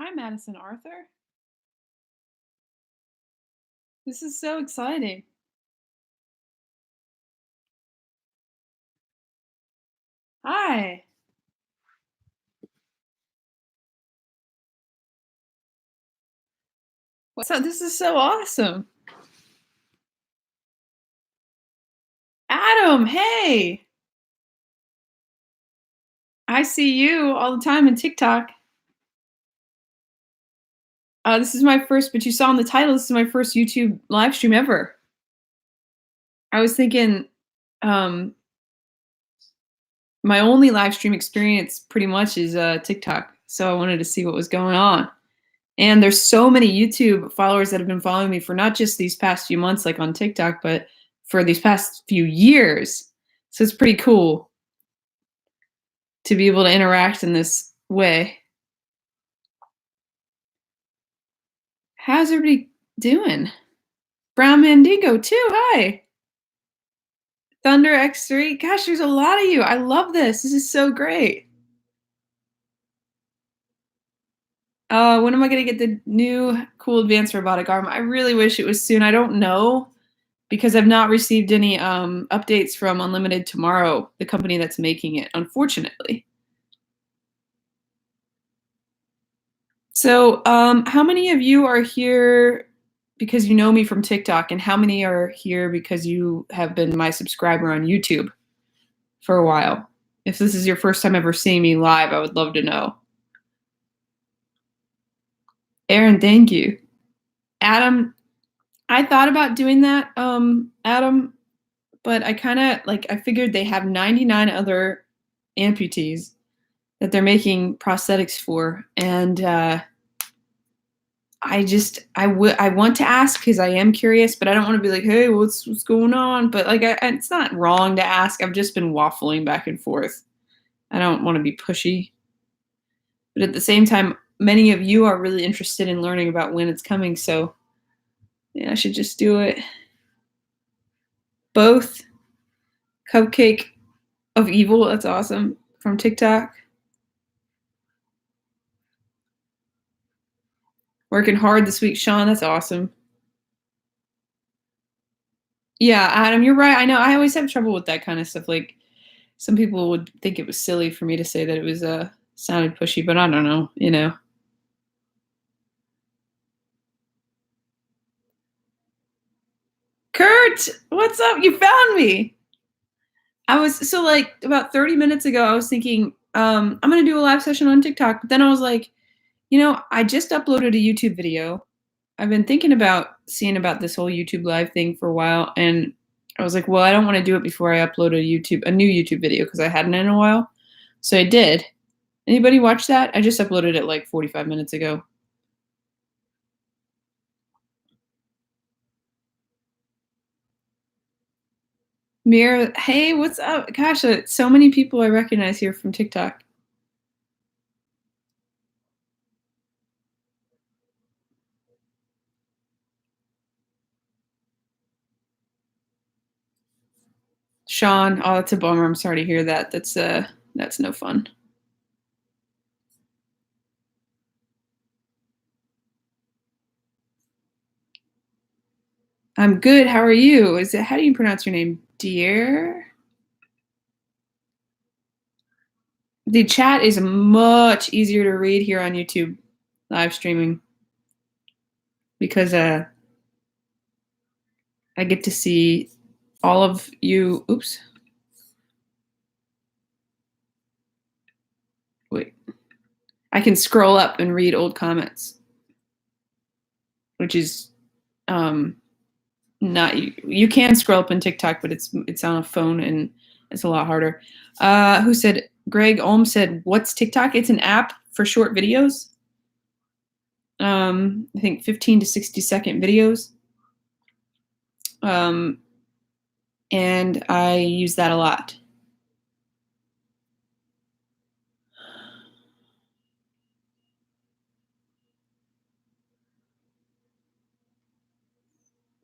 Hi, Madison Arthur. This is so exciting. Hi. What's up? This is so awesome. Adam, hey. I see you all the time in TikTok. This is my first, but you saw in the title, this is my first YouTube live stream ever. I was thinking, um, my only live stream experience pretty much is TikTok. So I wanted to see what was going on. And there's so many YouTube followers that have been following me for not just these past few months, like on TikTok, but for these past few years. So it's pretty cool to be able to interact in this way. How's everybody doing? Brown Mandingo too. Hi. Thunder X3. Gosh, there's a lot of you. I love this. This is so great. When am I going to get the new cool advanced robotic arm? I really wish it was soon. I don't know because I've not received any updates from Unlimited Tomorrow, the company that's making it, unfortunately. So how many of you are here because you know me from TikTok, and how many are here because you have been my subscriber on YouTube for a while? If this is your first time ever seeing me live, I would love to know. Aaron, thank you. Adam, I thought about doing that, Adam, but I kind of I figured they have 99 other amputees that they're making prosthetics for, and I want to ask because I am curious, but I don't want to be like, hey, what's going on? But it's not wrong to ask. I've just been waffling back and forth. I don't want to be pushy, but at the same time, many of you are really interested in learning about when it's coming, so yeah, I should just do it. Both. Cupcake of Evil, that's awesome, from TikTok. Working hard this week, Sean, that's awesome. Yeah, Adam, you're right. I know I always have trouble with that kind of stuff. Like, some people would think it was silly for me to say that it was sounded pushy, but I don't know, you know. Kurt, what's up? You found me. I was so about 30 minutes ago, I was thinking, I'm gonna do a live session on TikTok, but then I was like, I just uploaded a YouTube video. I've been thinking about seeing about this whole YouTube live thing for a while, and I was like, well, I don't want to do it before I upload a new YouTube video because I hadn't in a while. So I did. Anybody watch that? I just uploaded it like 45 minutes ago. Mira, hey, what's up? Gosh, so many people I recognize here from TikTok. Sean, oh, that's a bummer. I'm sorry to hear that. That's no fun. I'm good. How are you? How do you pronounce your name? Dear? The chat is much easier to read here on YouTube live streaming because I get to see all of you. Oops. Wait. I can scroll up and read old comments, which is not you can scroll up in TikTok, but it's on a phone and it's a lot harder. Who said? Greg Olm said, "What's TikTok? It's an app for short videos. I think 15 to 60-second videos. And I use that a lot."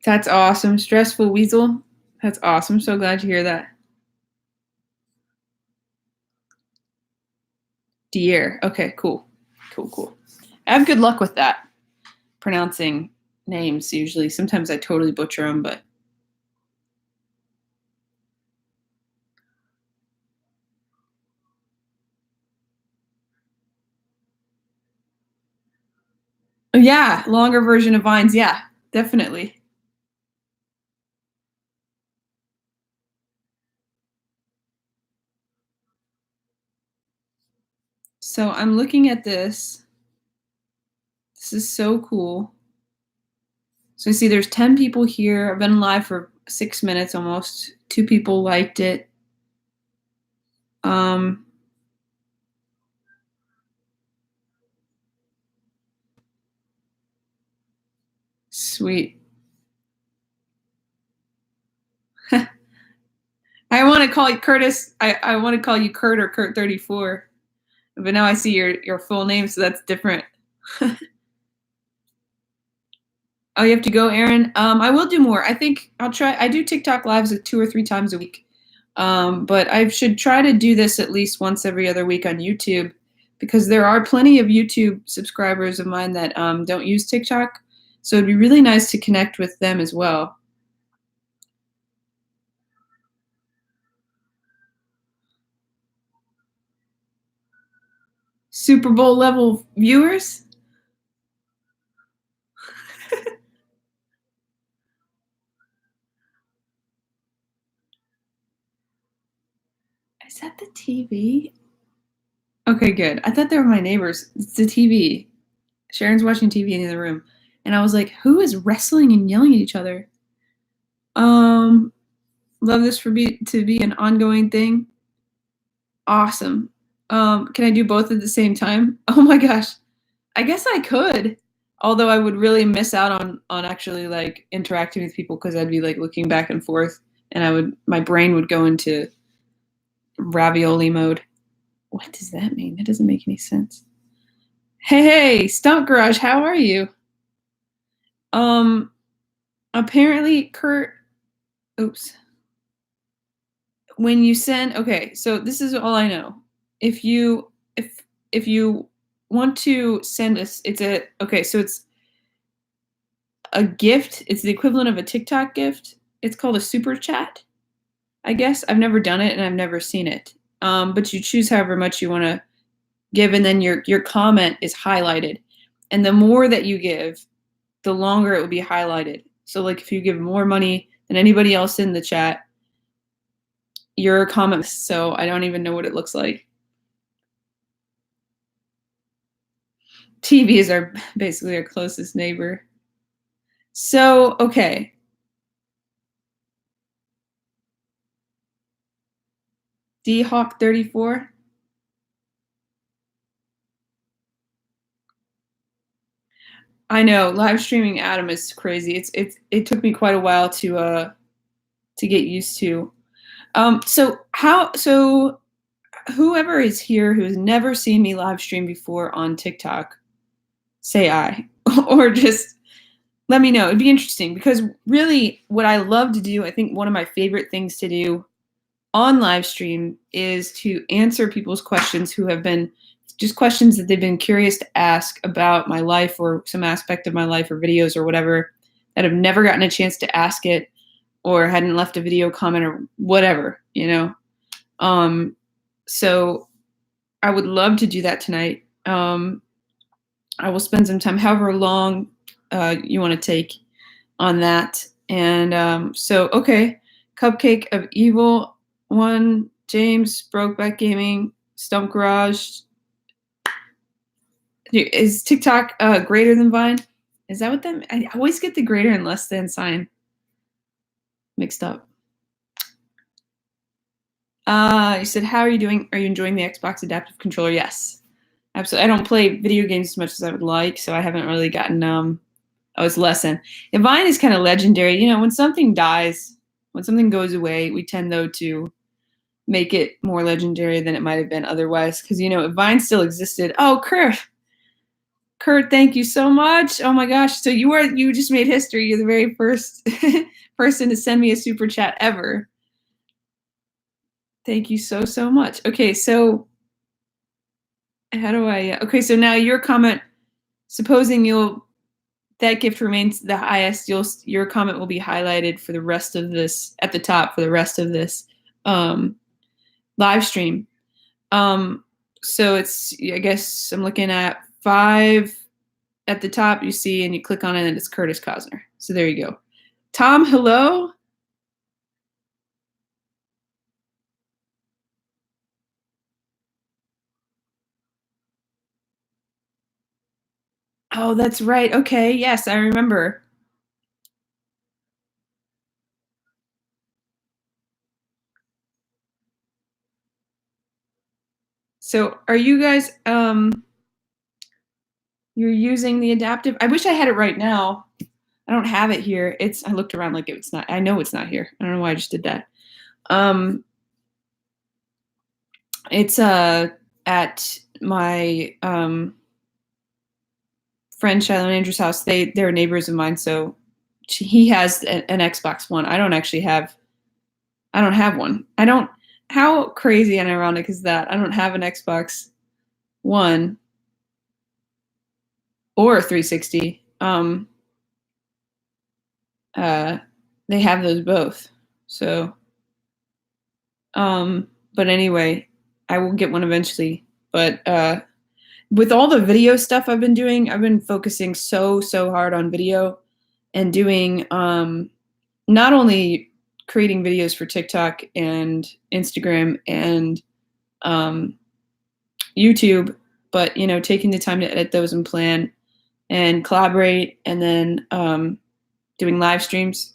That's awesome. Stressful Weasel. That's awesome. So glad to hear that. Dear. Okay, cool. Cool. I have good luck with that, pronouncing names usually. Sometimes I totally butcher them, but yeah, longer version of Vines. Yeah, definitely. So I'm looking at this. This is so cool. So I see there's 10 people here. I've been live for 6 minutes almost. 2 people liked it. Um, Sweet. I want to call you Curtis. I want to call you Kurt or Kurt34. But now I see your full name, so that's different. Oh, you have to go, Aaron. I will do more. I think I'll try. I do TikTok lives 2 or 3 times a week. But I should try to do this at least once every other week on YouTube, because there are plenty of YouTube subscribers of mine that don't use TikTok. So it'd be really nice to connect with them as well. Super Bowl level viewers? Is that the TV? Okay, good. I thought they were my neighbors. It's the TV. Sharon's watching TV in the other room. And I was like, who is wrestling and yelling at each other? Love this to be an ongoing thing. Awesome. Can I do both at the same time? Oh my gosh. I guess I could. Although I would really miss out on actually like interacting with people, because I'd be like looking back and forth, and my brain would go into ravioli mode. What does that mean? That doesn't make any sense. Hey, Stump Garage, how are you? Apparently Kurt, oops. When you send, okay, so this is all I know. If you want to send us, so it's a gift. It's the equivalent of a TikTok gift. It's called a super chat, I guess. I've never done it and I've never seen it. But you choose however much you want to give, and then your comment is highlighted. And the more that you give, the longer it will be highlighted. So like if you give more money than anybody else in the chat, your comment, so I don't even know what it looks like. TV is basically our closest neighbor. So, okay. D-Hawk34. I know, live streaming Adam is crazy. It took me quite a while to get used to. So whoever is here who has never seen me live stream before on TikTok, say I, or just let me know. It'd be interesting, because really what I love to do, I think one of my favorite things to do on live stream is to answer people's questions who have been just questions that they've been curious to ask about my life or some aspect of my life or videos or whatever, that have never gotten a chance to ask it or hadn't left a video comment or whatever, you know? So I would love to do that tonight. I will spend some time, however long you want to take on that. And so, okay, Cupcake of Evil, 1, James, Brokeback Gaming, Stump Garage. Is TikTok greater than Vine? Is that what that? I always get the greater and less than sign mixed up. You said, how are you doing? Are you enjoying the Xbox Adaptive Controller? Yes, absolutely. I don't play video games as much as I would like, so I haven't really gotten it's lesson. And Vine is kind of legendary. You know, when something dies, when something goes away, we tend though to make it more legendary than it might have been otherwise. Because, you know, if Vine still existed, oh, Kurt, thank you so much. Oh my gosh. So you just made history. You're the very first person to send me a super chat ever. Thank you so, so much. Okay, so how do I, okay, so now your comment, supposing that gift remains the highest, your comment will be highlighted for the rest of this at the top for the rest of this live stream. So it's, I guess I'm looking at 5 at the top, you see, and you click on it and it's Curtis Cosner. So there you go. Tom, hello. Oh, that's right. Okay. Yes, I remember. So are you guys, you're using the adaptive? I wish I had it right now. I don't have it here. I looked around like it's not, I know it's not here. I don't know why I just did that. It's at my friend Shiloh Andrews' house. They're neighbors of mine, so he has an Xbox One. I don't have one. How crazy and ironic is that? I don't have an Xbox One or 360. They have those both. So, but anyway, I will get one eventually. But with all the video stuff I've been doing, I've been focusing so hard on video and doing not only creating videos for TikTok and Instagram and YouTube, but taking the time to edit those and plan and collaborate, and then doing live streams,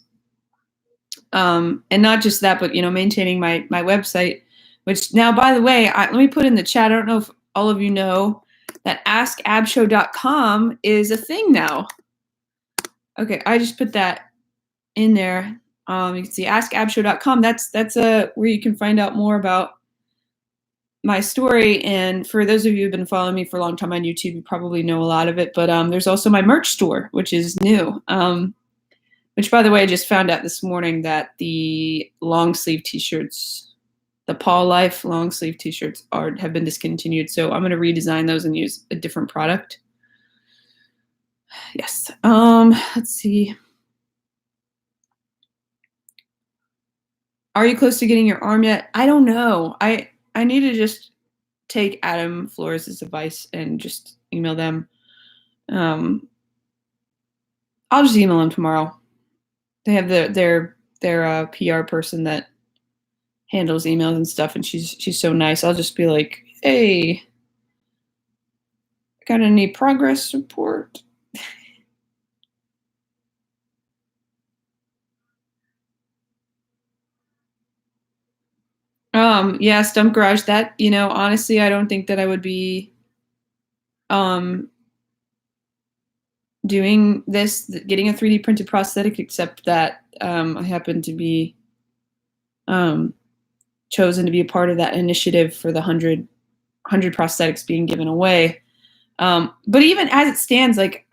and not just that, but maintaining my website, which now, by the way, let me put in the chat. I don't know if all of you know that askabshow.com is a thing now. Okay, I just put that in there. You can see askabshow.com. That's where you can find out more about my story. And for those of you who've been following me for a long time on YouTube, you probably know a lot of it. But there's also my merch store, which is new. Which, by the way, I just found out this morning that the long sleeve T-shirts, the Paul Life long sleeve T-shirts, have been discontinued. So I'm going to redesign those and use a different product. Yes. Let's see. Are you close to getting your arm yet? I don't know. I need to just take Adam Flores' advice and just email them. I'll just email them tomorrow. They have their PR person that handles emails and stuff, and she's so nice. I'll just be like, hey, got any progress report? Yeah, Stump Garage. That, honestly, I don't think that I would be doing this, getting a 3D printed prosthetic, except that I happen to be chosen to be a part of that initiative for the 100 prosthetics being given away. But even as it stands, like,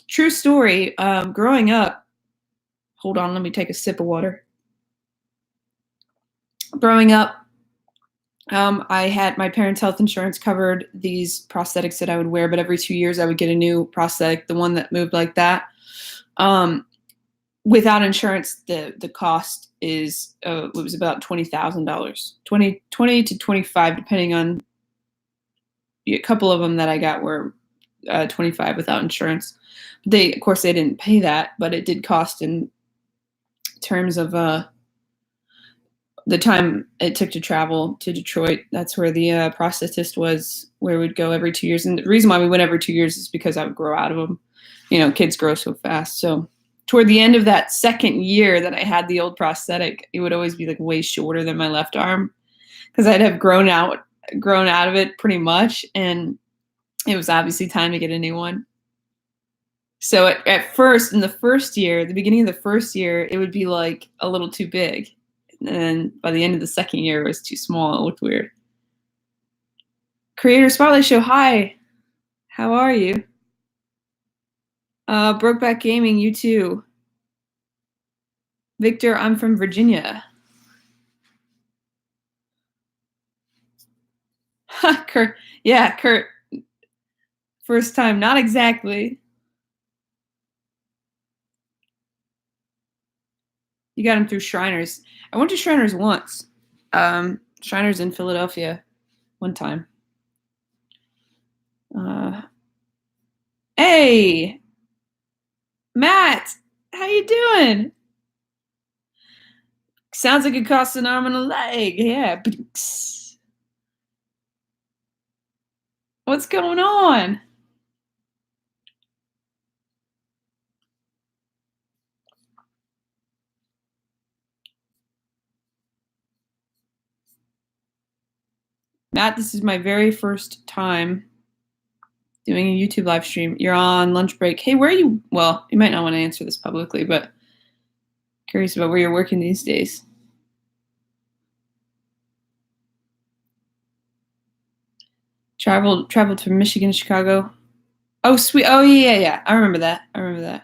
true story, growing up, hold on, let me take a sip of water. Growing up, I had my parents' health insurance covered these prosthetics that I would wear, but every 2 years I would get a new prosthetic, the one that moved like that. Without insurance, the cost is it was about $20,000, 20 to 25, depending on. A couple of them that I got were 25 without insurance. Of course, they didn't pay that, but it did cost in terms of the time it took to travel to Detroit. That's where the prosthetist was, where we'd go every 2 years. And the reason why we went every 2 years is because I would grow out of them. Kids grow so fast. So toward the end of that second year that I had the old prosthetic, it would always be like way shorter than my left arm, because I'd have grown out of it pretty much, and it was obviously time to get a new one. So at first, in the first year, the beginning of the first year, it would be like a little too big. And then by the end of the second year, it was too small. It looked weird. Creator Spotlight Show, hi. How are you? Brokeback Gaming, you too. Victor, I'm from Virginia. Kurt, yeah, Kurt. First time, not exactly. You got him through Shriners. I went to Shriners once. Shriners in Philadelphia one time. Hey, Matt, how you doing? Sounds like it costs an arm and a leg. Yeah. What's going on? Matt, this is my very first time doing a YouTube live stream. You're on lunch break. Hey, where are you? Well, you might not want to answer this publicly, but curious about where you're working these days. Traveled from Michigan to Chicago. Oh, sweet. Oh, yeah. I remember that.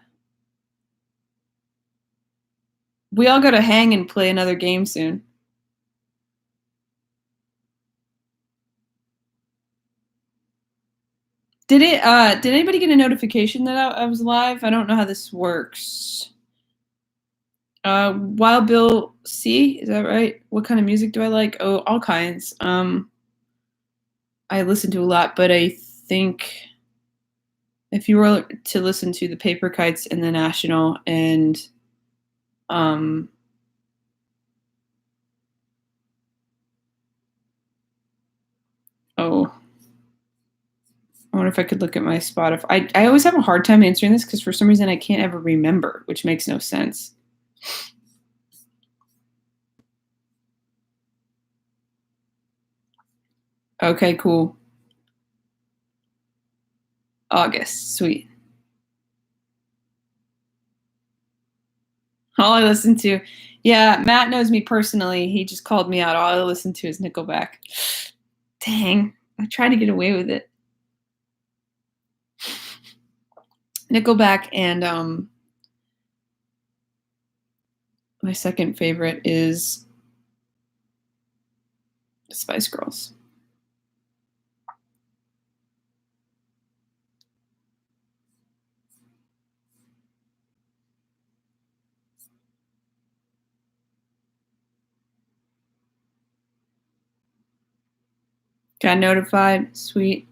We all got to hang and play another game soon. Did anybody get a notification that I was live? I don't know how this works. Wild Bill C, is that right? What kind of music do I like? Oh, all kinds. I listen to a lot, but I think if you were to listen to the Paper Kites and the National and oh, I wonder if I could look at my Spotify. I always have a hard time answering this because for some reason I can't ever remember, which makes no sense. Okay, cool. August, sweet. All I listen to, yeah, Matt knows me personally. He just called me out. All I listen to is Nickelback. Dang, I tried to get away with it. Nickelback and my second favorite is Spice Girls. Got notified, sweet.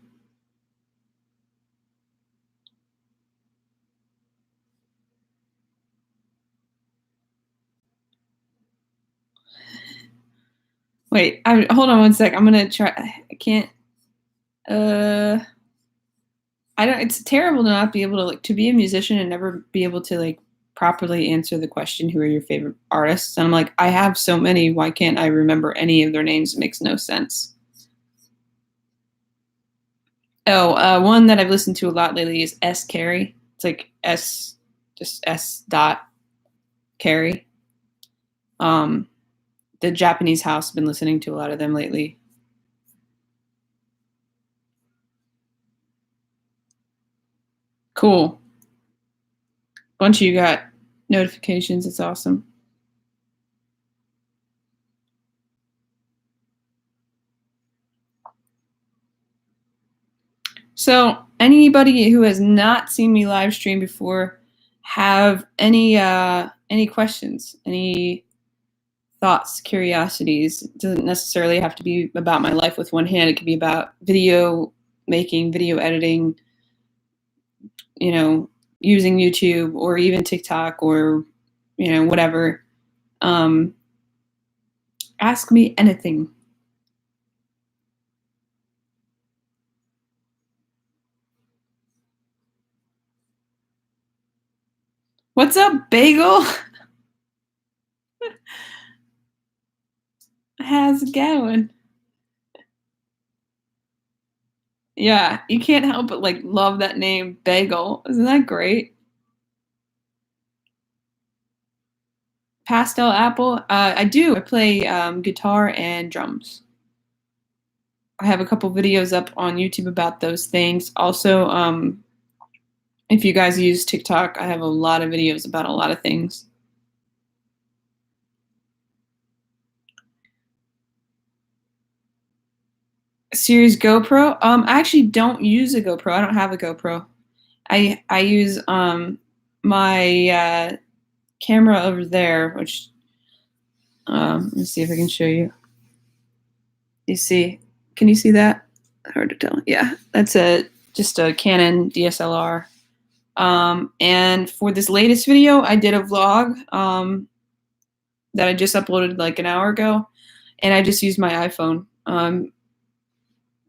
Wait, hold on one sec. I'm gonna try. I can't. I don't. It's terrible to not be able to to be a musician and never be able to properly answer the question, "Who are your favorite artists?" And I'm like, I have so many. Why can't I remember any of their names? It makes no sense. Oh, one that I've listened to a lot lately is S. Carey. It's like S, just S. Dot Carey. The Japanese House. Been listening to a lot of them lately. Cool. Bunch of you got notifications. It's awesome. So, anybody who has not seen me live stream before, have any questions, any thoughts, curiosities? It doesn't necessarily have to be about my life with one hand. It could be about video making, video editing, using YouTube or even TikTok or whatever. Ask me anything. What's up, Bagel? How's it going? Yeah, you can't help but love that name, Bagel. Isn't that great? Pastel Apple. I do. I play guitar and drums. I have a couple videos up on YouTube about those things. Also, if you guys use TikTok, I have a lot of videos about a lot of things. Series GoPro. I actually don't use a GoPro. I don't have a GoPro. I use my camera over there, which let me see if I can show you. You see? Can you see that? Hard to tell. Yeah, that's just a Canon DSLR. And for this latest video, I did a vlog that I just uploaded like an hour ago, and I just used my iPhone.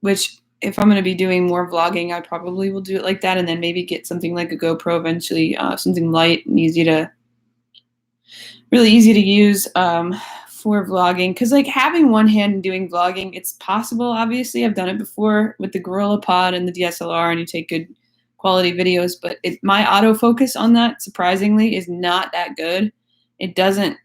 Which if I'm going to be doing more vlogging, I probably will do it like that, and then maybe get something like a GoPro eventually, something light and really easy to use for vlogging. Because like having one hand and doing vlogging, it's possible. Obviously, I've done it before with the Gorilla Pod and the DSLR, and you take good quality videos. But my autofocus on that, surprisingly, is not that good. It doesn't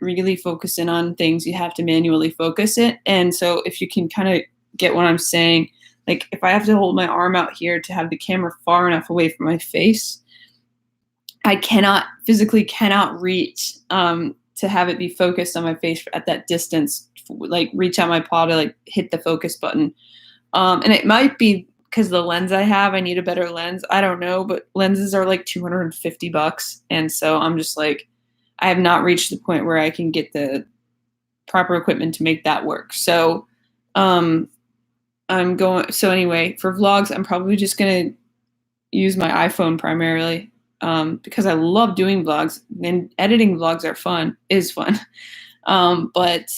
really focus in on things. You have to manually focus it. And so if you can kind of get what I'm saying, like if I have to hold my arm out here to have the camera far enough away from my face, I physically cannot reach to have it be focused on my face at that distance, like reach out my paw to like hit the focus button. And it might be because the lens I have, I need a better lens. I don't know, but lenses are like $250. And so I'm just like, I have not reached the point where I can get the proper equipment to make that work. So so anyway, for vlogs, I'm probably just going to use my iPhone primarily because I love doing vlogs, and editing vlogs is fun. But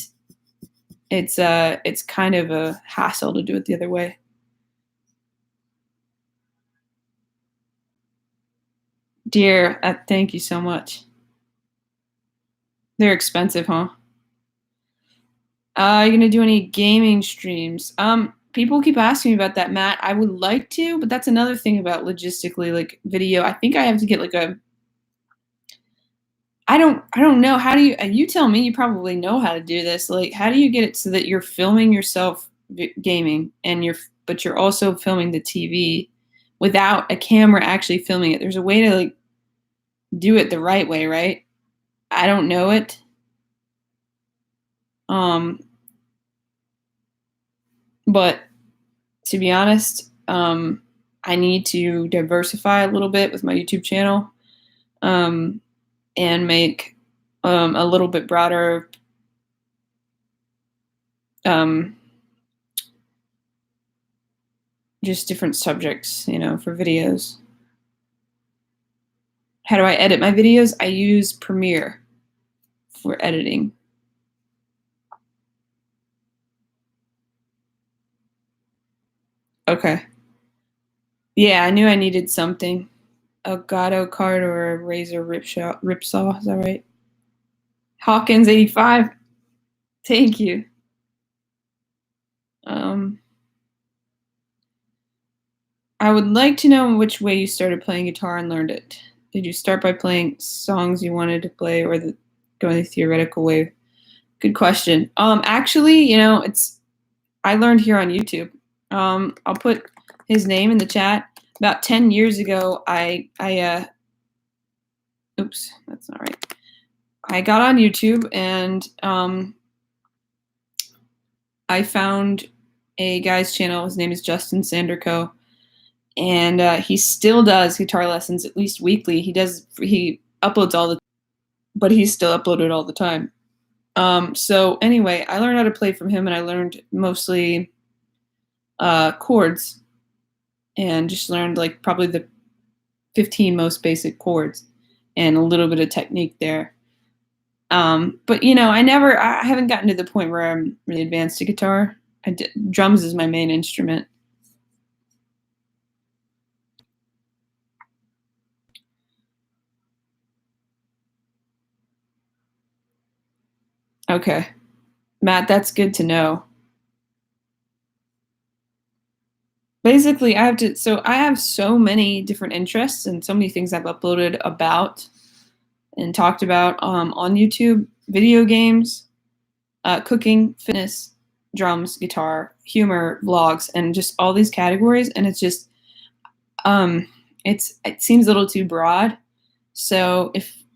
it's kind of a hassle to do it the other way. Dear, thank you so much. They're expensive, huh? Are you gonna do any gaming streams? People keep asking me about that, Matt. I would like to, but that's another thing about logistically, like video. I think I have to get like I don't know. How do you tell me, you probably know how to do this. Like, how do you get it so that you're filming yourself gaming but you're also filming the TV without a camera actually filming it? There's a way to like do it the right way, right? I don't know it. But to be honest, I need to diversify a little bit with my YouTube channel, and make a little bit broader just different subjects, for videos. How do I edit my videos? I use Premiere for editing. Okay. Yeah, I knew I needed something. A Gatto card or a Razor Ripsaw, is that right? Hawkins 85. Thank you. I would like to know in which way you started playing guitar and learned it. Did you start by playing songs you wanted to play, or going the theoretical way? Good question. Actually, I learned here on YouTube. I'll put his name in the chat. About 10 years ago, oops, that's not right. I got on YouTube and I found a guy's channel. His name is Justin Sanderco, and he still does guitar lessons at least weekly. He uploads but he's still uploaded all the time. So anyway, I learned how to play from him, and I learned mostly chords, and just learned like probably the 15 most basic chords and a little bit of technique there. But I haven't gotten to the point where I'm really advanced to guitar. Drums is my main instrument. Okay. Matt, that's good to know. Basically, I have so many different interests and so many things I've uploaded about and talked about on YouTube: video games, cooking, fitness, drums, guitar, humor, vlogs, and just all these categories. And it's just, it seems a little too broad. So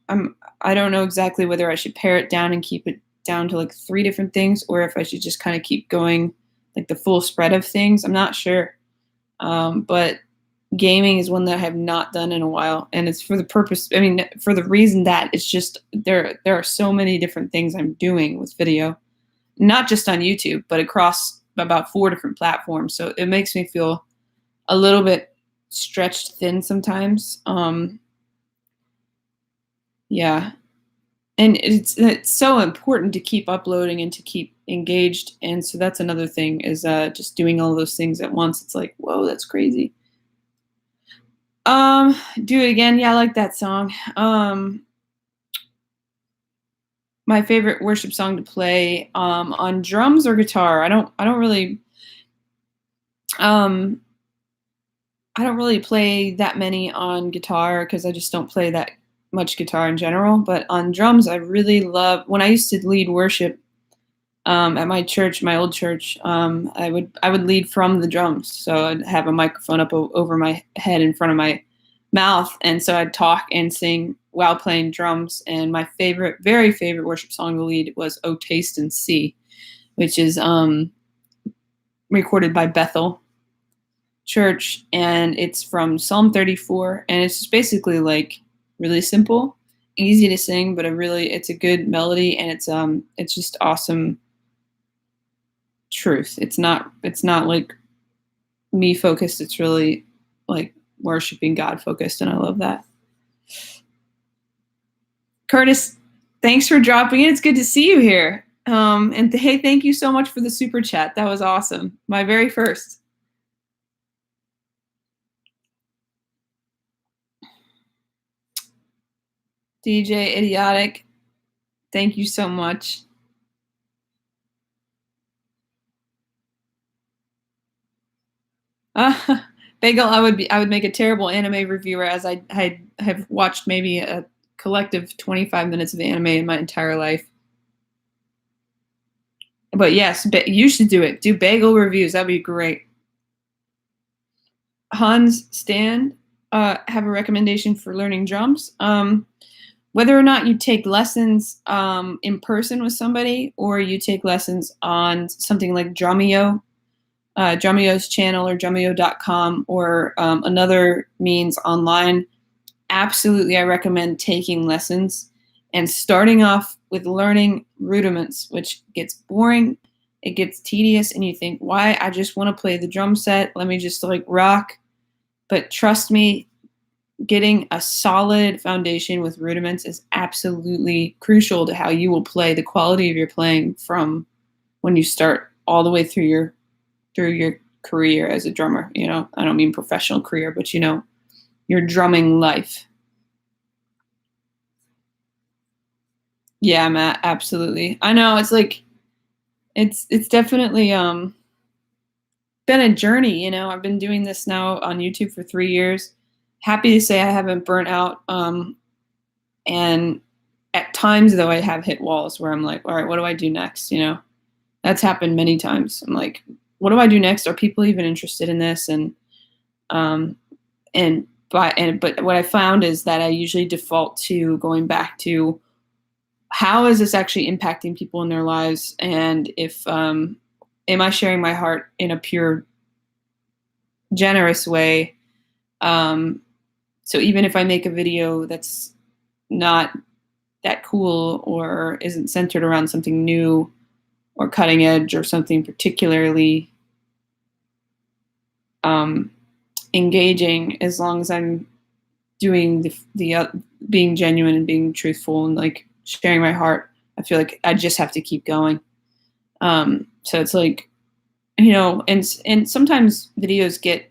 I don't know exactly whether I should pare it down and keep it down to like 3 different things, or if I should just kind of keep going like the full spread of things. I'm not sure. But gaming is one that I have not done in a while, and it's for the purpose. I mean, for the reason that it's just there are so many different things I'm doing with video, not just on YouTube, but across about 4 different platforms. So it makes me feel a little bit stretched thin sometimes. Yeah, and it's so important to keep uploading and to keep engaged. And so that's another thing is just doing all those things at once. It's like, whoa, that's crazy. Do It Again. Yeah, I like that song. My favorite worship song to play on drums or guitar. Um I don't really play that many on guitar because I just don't play that much guitar in general. But on drums, I really love when I used to lead worship at my church, my old church. I would lead from the drums, so I'd have a microphone up over my head in front of my mouth, and so I'd talk and sing while playing drums. And my very favorite worship song to lead was "Oh Taste and See," which is recorded by Bethel Church, and it's from Psalm 34, and it's just basically like really simple, easy to sing, but it's a good melody, and it's just awesome truth. It's not like me focused. It's really like worshiping God focused, and I love that. Curtis, thanks for dropping in. It's good to see you here. And hey, thank you so much for the super chat. That was awesome. My very first. DJ Idiotic, thank you so much. Bagel, I would make a terrible anime reviewer, as I have watched maybe a collective 25 minutes of anime in my entire life. But yes, you should do it. Do bagel reviews. That'd be great. Hans Stan, have a recommendation for learning drums. Whether or not you take lessons in person with somebody, or you take lessons on something like Drumeo, Drumeo's channel, or drumeo.com, or another means online, absolutely I recommend taking lessons and starting off with learning rudiments, which gets boring, it gets tedious, and you think, why? I just want to play the drum set. Let me just like rock. But trust me, getting a solid foundation with rudiments is absolutely crucial to how you will play, the quality of your playing from when you start all the way through your career as a drummer. You know, I don't mean professional career, but you know, your drumming life. Yeah, Matt, absolutely. I know it's like it's definitely been a journey, you know. I've been doing this now on YouTube for 3 years. Happy to say I haven't burnt out. And at times though I have hit walls where I'm like, all right, what do I do next? You know, that's happened many times. I'm like, what do I do next? Are people even interested in this? But what I found is that I usually default to going back to how is this actually impacting people in their lives, and if am I sharing my heart in a pure, generous way? So even if I make a video that's not that cool or isn't centered around something new or cutting edge or something particularly engaging, as long as I'm doing the being genuine and being truthful and like sharing my heart, I feel like I just have to keep going. So it's like, you know, and sometimes videos get,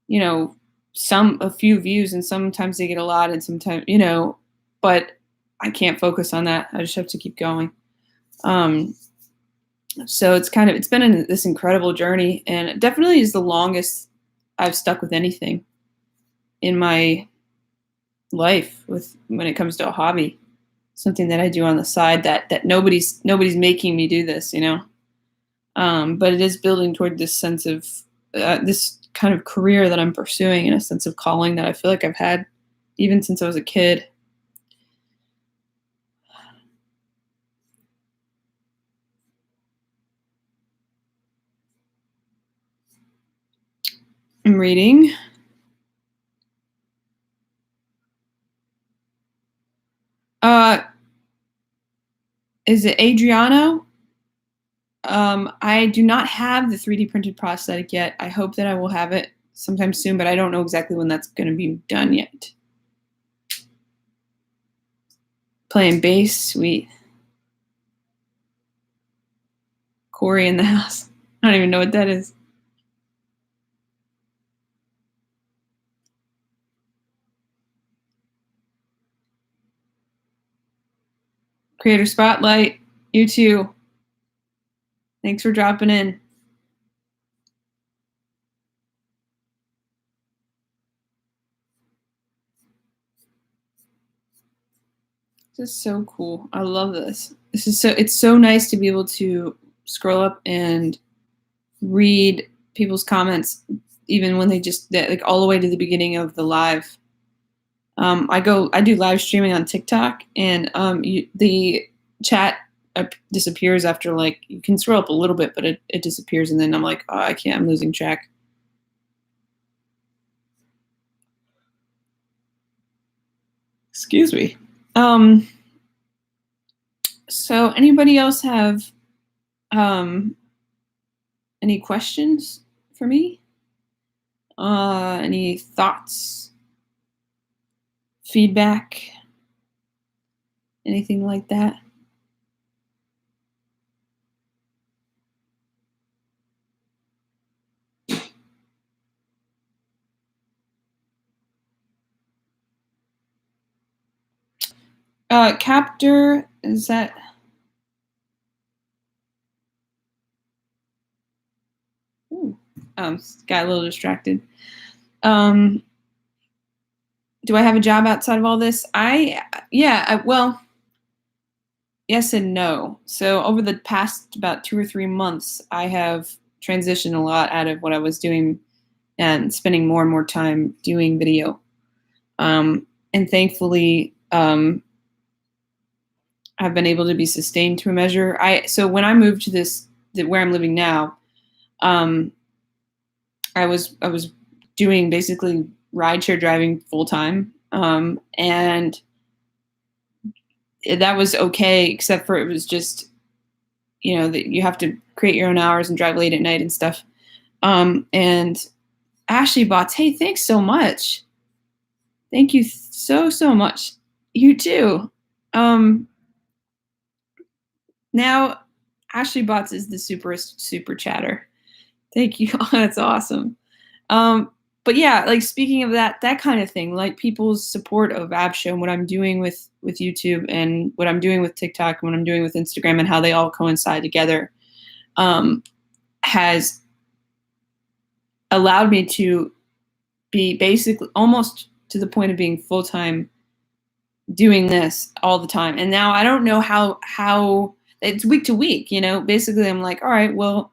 you know, a few views, and sometimes they get a lot, and sometimes, you know, but I can't focus on that. I just have to keep going. So it's been this incredible journey, and it definitely is the longest I've stuck with anything in my life when it comes to a hobby, something that I do on the side that nobody's making me do this, you know. But it is building toward this sense of this kind of career that I'm pursuing, and a sense of calling that I feel like I've had even since I was a kid. I'm reading. Is it Adriano? I do not have the 3D printed prosthetic yet. I hope that I will have it sometime soon, but I don't know exactly when that's going to be done yet. Playing bass, sweet. Corey in the house. I don't even know what that is. Creator Spotlight, you too. Thanks for dropping in. This is so cool. I love this. It's so nice to be able to scroll up and read people's comments, even when they just like all the way to the beginning of the live. I do live streaming on TikTok, and the chat disappears after, like, you can scroll up a little bit, but it disappears, and then I'm like, oh, I can't, I'm losing track. Excuse me. So anybody else have any questions for me? Any thoughts, feedback, anything like that? Captor, is that? Ooh, got a little distracted. Do I have a job outside of all this? Well, yes and no. So over the past about 2 or 3 months, I have transitioned a lot out of what I was doing and spending more and more time doing video. And thankfully, I've been able to be sustained to a measure. So when I moved to where I'm living now, I was doing basically rideshare driving full time, and that was okay, except for it was just, that you have to create your own hours and drive late at night and stuff. And Ashley Bots, hey, thanks so much. Thank you so much. You too. Now Ashley Bots is the super chatter. Thank you. That's awesome. But yeah, like, speaking of that kind of thing, like people's support of AbShow and what I'm doing with YouTube and what I'm doing with TikTok and what I'm doing with Instagram and how they all coincide together, has allowed me to be basically almost to the point of being full-time doing this all the time. And now I don't know how it's week to week, basically I'm like, all right, well,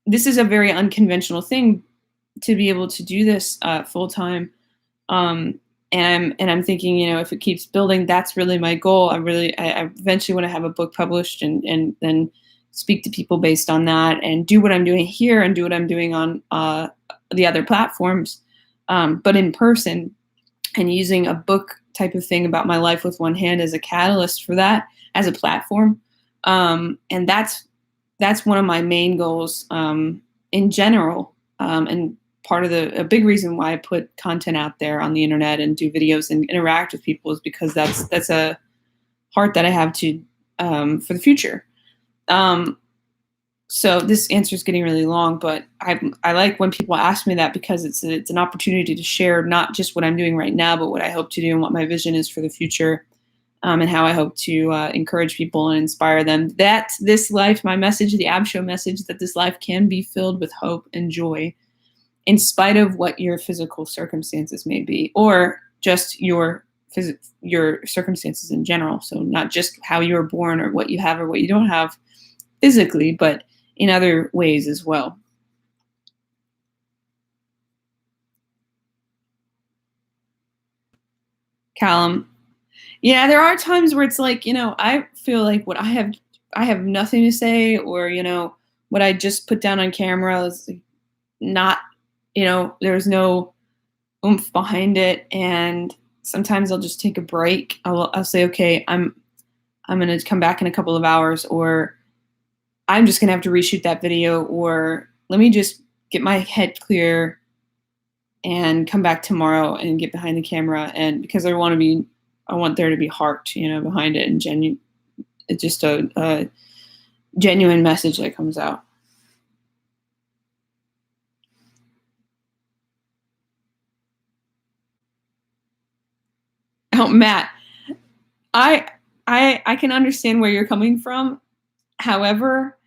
this is a very unconventional thing to be able to do this full time. And I'm thinking, if it keeps building, that's really my goal. I eventually want to have a book published and then speak to people based on that and do what I'm doing here and do what I'm doing on the other platforms, but in person, and using a book type of thing about my life with one hand as a catalyst for that, as a platform. And that's one of my main goals in general. And part of a big reason why I put content out there on the internet and do videos and interact with people is because that's a heart that I have to for the future. So this answer is getting really long, but I like when people ask me that, because it's an opportunity to share not just what I'm doing right now, but what I hope to do and what my vision is for the future, and how I hope to encourage people and inspire them that this life, my message, the AbShow message, that this life can be filled with hope and joy in spite of what your physical circumstances may be, or just your circumstances in general. So not just how you were born or what you have or what you don't have physically, but in other ways as well. Callum, yeah, there are times where it's like, I feel like I have nothing to say, or, what I just put down on camera is like, not, there's no oomph behind it. And sometimes I'll just take a break. I'll say, okay, I'm going to come back in a couple of hours, or I'm just going to have to reshoot that video, or let me just get my head clear and come back tomorrow and get behind the camera. And because I want there to be heart, behind it, and it's just a genuine message that comes out. Oh, Matt, I can understand where you're coming from. However,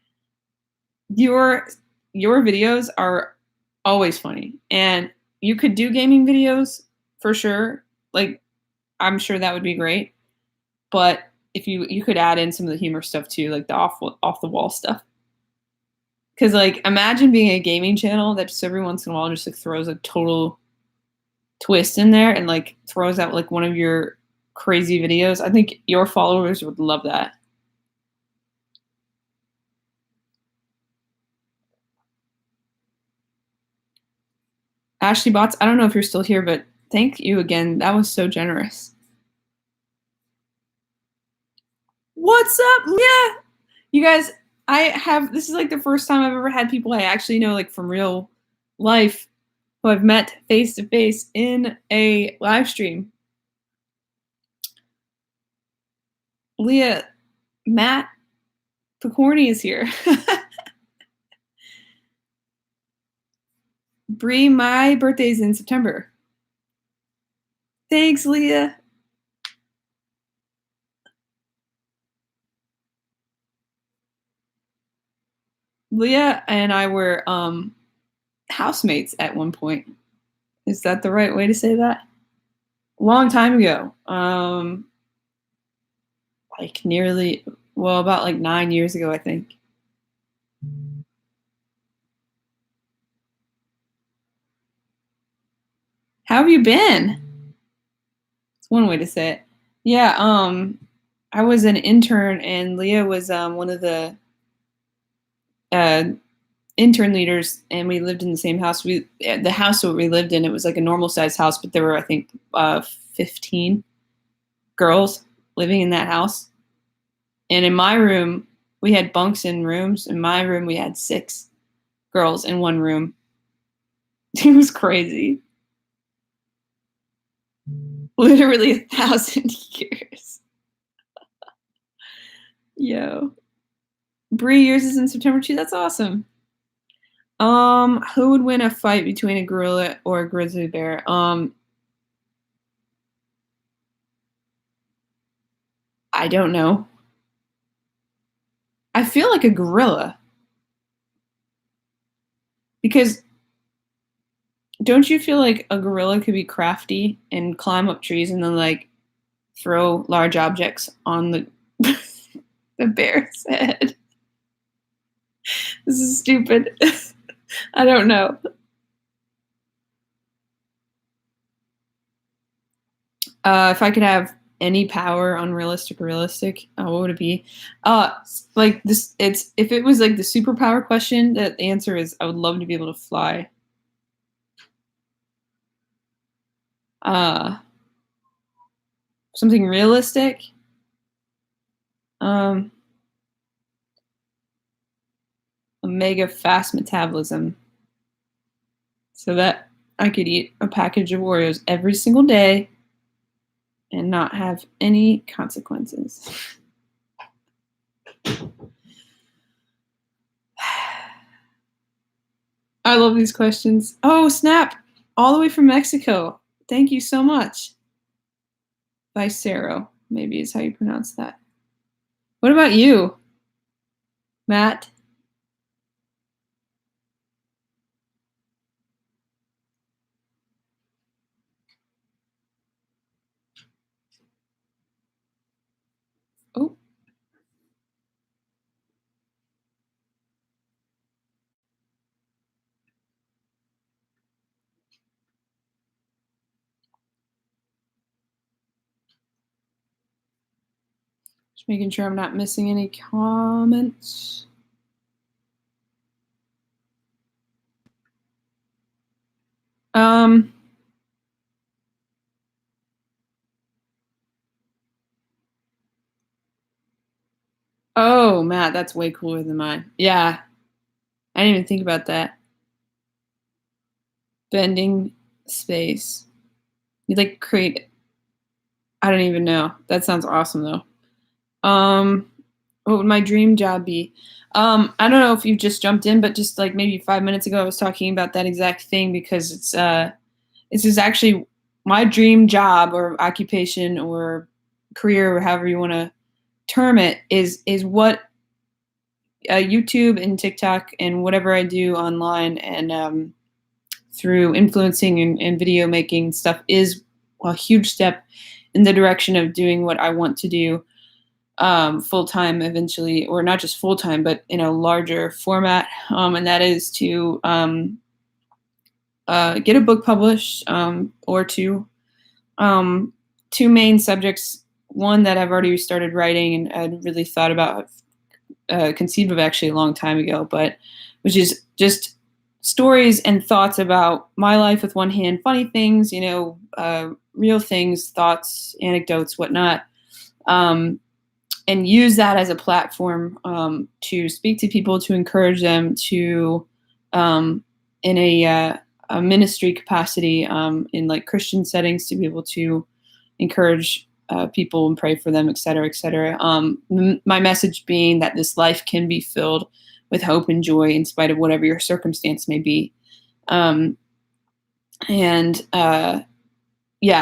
your videos are always funny, and you could do gaming videos for sure. Like, I'm sure that would be great. But if you could add in some of the humor stuff too, like the off the wall stuff. Because like, imagine being a gaming channel that just every once in a while just like throws a total twist in there and like throws out like one of your crazy videos. I think your followers would love that. Ashley Bots, I don't know if you're still here, but thank you again. That was so generous. What's up? Yeah. You guys, this is like the first time I've ever had people I actually know, like from real life, who I've met face to face in a live stream. Leah, Matt Picorni is here. Bree, my birthday's in September. Thanks, Leah. Leah and I were housemates at one point. Is that the right way to say that? A long time ago. Like about like 9 years ago, I think. How have you been? It's one way to say it. Yeah, I was an intern, and Leah was one of the intern leaders, and we lived in the same house. The house that we lived in, it was like a normal sized house, but there were, I think, 15 girls living in that house. And in my room, we had bunks in rooms. In my room, we had 6 girls in one room. It was crazy. Literally 1,000 years. Yo. Bree, yours is in September too. That's awesome. Who would win a fight between a gorilla or a grizzly bear? I don't know. I feel like a gorilla. Because don't you feel like a gorilla could be crafty and climb up trees and then like throw large objects on the the bear's head? This is stupid. I don't know. If I could have any power, unrealistic, realistic, what would it be? Like this, if it was like the superpower question, the answer is I would love to be able to fly. Something realistic. A mega fast metabolism, so that I could eat a package of Oreos every single day and not have any consequences. I love these questions. Oh, snap. All the way from Mexico. Thank you so much. Vicero, maybe is how you pronounce that. What about you, Matt? Oh. Just making sure I'm not missing any comments. Um, oh, Matt, that's way cooler than mine. Yeah, I didn't even think about that. Bending space. You like create. I don't even know. That sounds awesome though. What would my dream job be? I don't know if you just jumped in, but just like maybe 5 minutes ago, I was talking about that exact thing because this is actually my dream job or occupation or career or however you want to term it is what YouTube and TikTok and whatever I do online and through influencing and video making stuff is a huge step in the direction of doing what I want to do full time eventually, or not just full time, but in a larger format. And that is to get a book published or two. Two main subjects. One that I've already started writing and I'd really thought about, conceived of actually a long time ago, but which is just stories and thoughts about my life with one hand, funny things, real things, thoughts, anecdotes, whatnot. And use that as a platform to speak to people, to encourage them to, in a ministry capacity, in like Christian settings, to be able to encourage people and pray for them, et cetera, et cetera. My message being that this life can be filled with hope and joy in spite of whatever your circumstance may be. Yeah,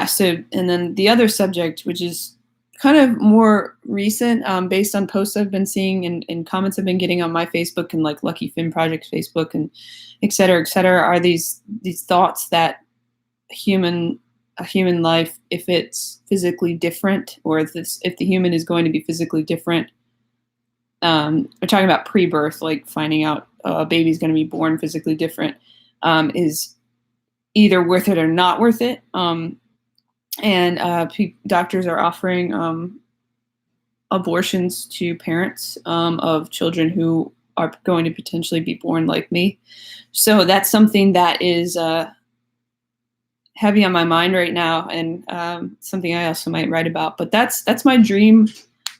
so, and then the other subject, which is kind of more recent, based on posts I've been seeing and comments I've been getting on my Facebook and like Lucky Film Project's Facebook and et cetera, are these thoughts that a human life, if it's physically different, or if the human is going to be physically different, we're talking about pre-birth, like finding out a baby's going to be born physically different, is either worth it or not worth it. And doctors are offering abortions to parents of children who are going to potentially be born like me. So that's something that is heavy on my mind right now, and something I also might write about. But that's my dream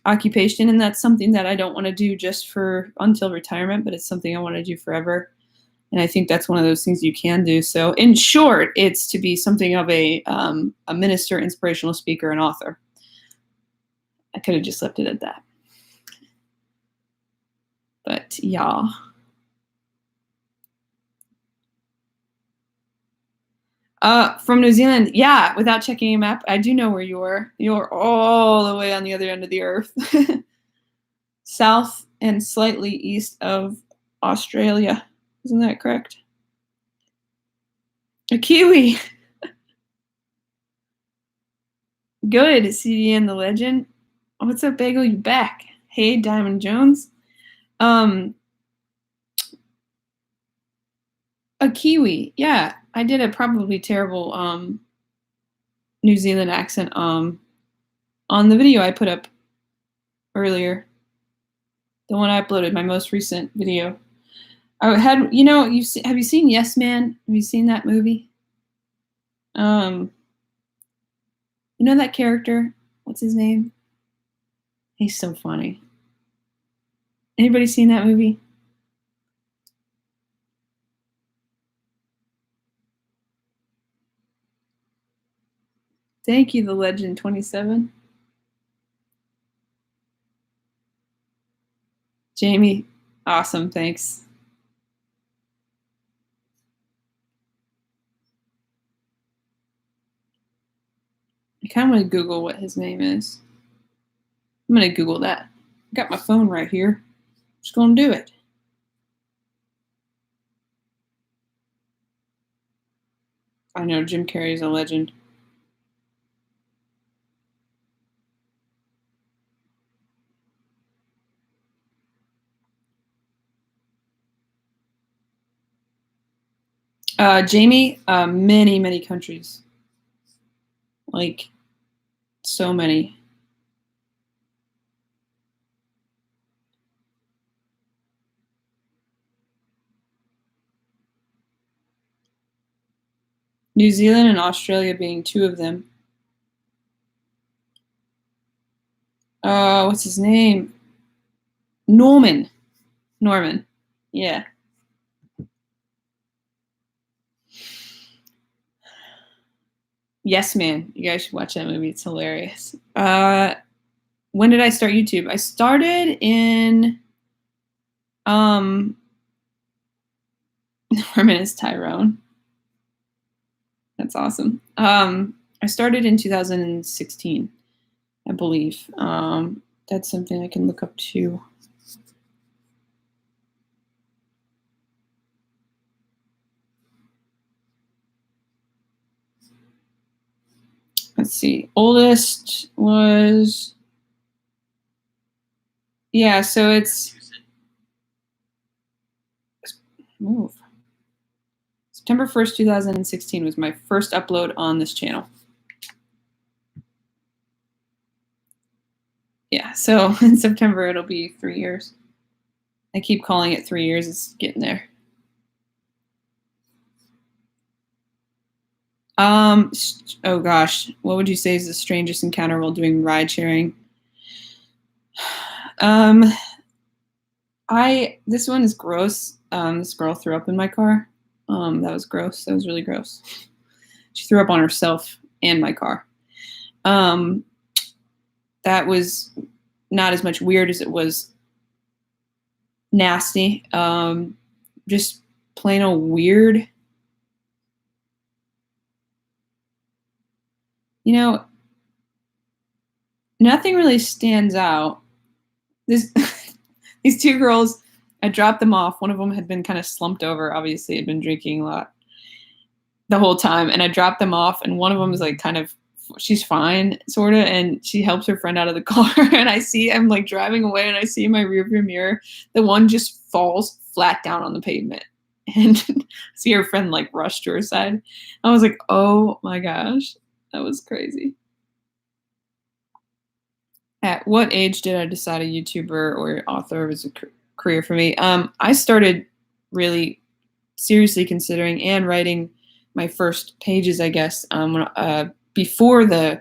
occupation, and that's something that I don't want to do just for until retirement, but it's something I want to do forever. And I think that's one of those things you can do. So in short, it's to be something of a minister, inspirational speaker, and author. I could have just left it at that. But yeah. From New Zealand, yeah, without checking a map, I do know where you are. You're all the way on the other end of the earth. South and slightly east of Australia. Isn't that correct? A Kiwi. Good, CDN the legend. What's up, Bagel? You back? Hey, Diamond Jones. A Kiwi. Yeah, I did a probably terrible New Zealand accent on the video I put up earlier. The one I uploaded, my most recent video. I had, have you seen Yes Man? Have you seen that movie? You know that character? What's his name? He's so funny. Anybody seen that movie? Thank you, The Legend 27. Jamie, awesome, thanks. I kind of want to Google what his name is. I'm going to Google that. I got my phone right here. Just going to do it. I know Jim Carrey is a legend. Jamie, many, many countries. Like, so many. New Zealand and Australia being two of them. What's his name? Norman. Yeah. Yes Man. You guys should watch that movie. It's hilarious. When did I start YouTube? I started in Norman is Tyrone. That's awesome. I started in 2016, I believe. That's something I can look up too. Let's see. Oldest was, yeah, so it's move. September 1st, 2016 was my first upload on this channel. Yeah, so in September it'll be 3 years. I keep calling it 3 years. It's getting there. Oh gosh, what would you say is the strangest encounter while doing ride sharing? This one is gross. This girl threw up in my car. That was gross. That was really gross. She threw up on herself and my car. That was not as much weird as it was nasty. Just plain old weird. You know, nothing really stands out. These two girls, I dropped them off. One of them had been kind of slumped over, obviously had been drinking a lot the whole time. And I dropped them off, and one of them is like kind of, she's fine, sort of, and she helps her friend out of the car. And I'm like driving away, and I see in my rearview mirror, the one just falls flat down on the pavement. And see her friend like rush to her side. I was like, oh my gosh, that was crazy. At what age did I decide a YouTuber or author was a career for me? I started really seriously considering and writing my first pages, I guess, before the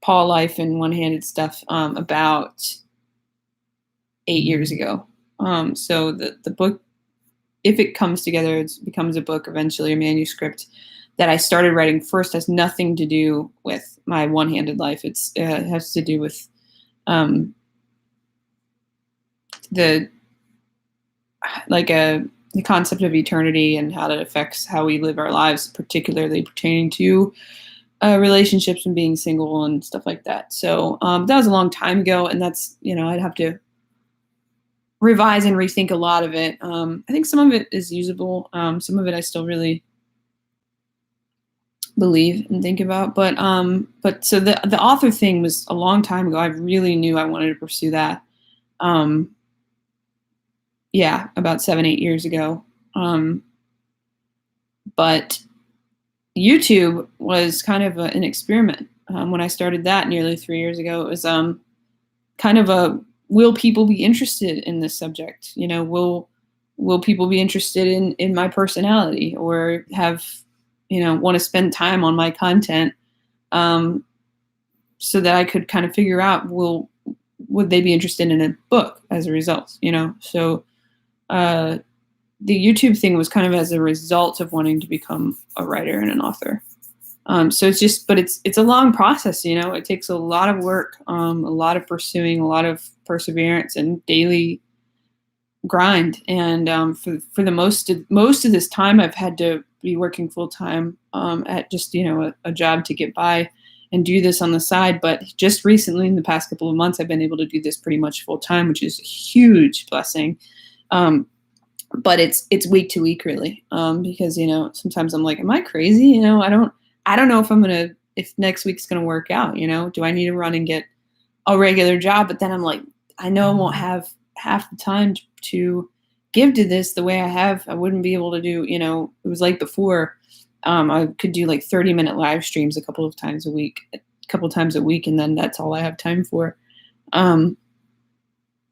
Paul Life and one-handed stuff, about 8 years ago. So the book, if it comes together, it becomes a book, eventually a manuscript that I started writing first, has nothing to do with my one-handed life. It has to do with the concept of eternity and how that affects how we live our lives, particularly pertaining to relationships and being single and stuff like that. So that was a long time ago, and that's, I'd have to revise and rethink a lot of it. I think some of it is usable. Some of it I still really believe and think about. But so the author thing was a long time ago. I really knew I wanted to pursue that. Yeah, about 7-8 years ago. But YouTube was kind of an experiment. When I started that nearly 3 years ago, it was kind of a, will people be interested in this subject? Will people be interested in my personality, or have, want to spend time on my content, so that I could kind of figure out, would they be interested in a book as a result? So the YouTube thing was kind of as a result of wanting to become a writer and an author. So it's a long process, it takes a lot of work, a lot of pursuing, a lot of perseverance and daily grind. And for the most of this time, I've had to be working full time at just, a job to get by and do this on the side. But just recently, in the past couple of months, I've been able to do this pretty much full time, which is a huge blessing. But it's week to week, really, because sometimes I'm like, am I crazy? I don't know if next week's gonna work out. Do I need to run and get a regular job? But then I'm like, I know I won't have half the time to give to this the way I have. I wouldn't be able to do. It was like before. I could do like 30-minute live streams a couple times a week, and then that's all I have time for.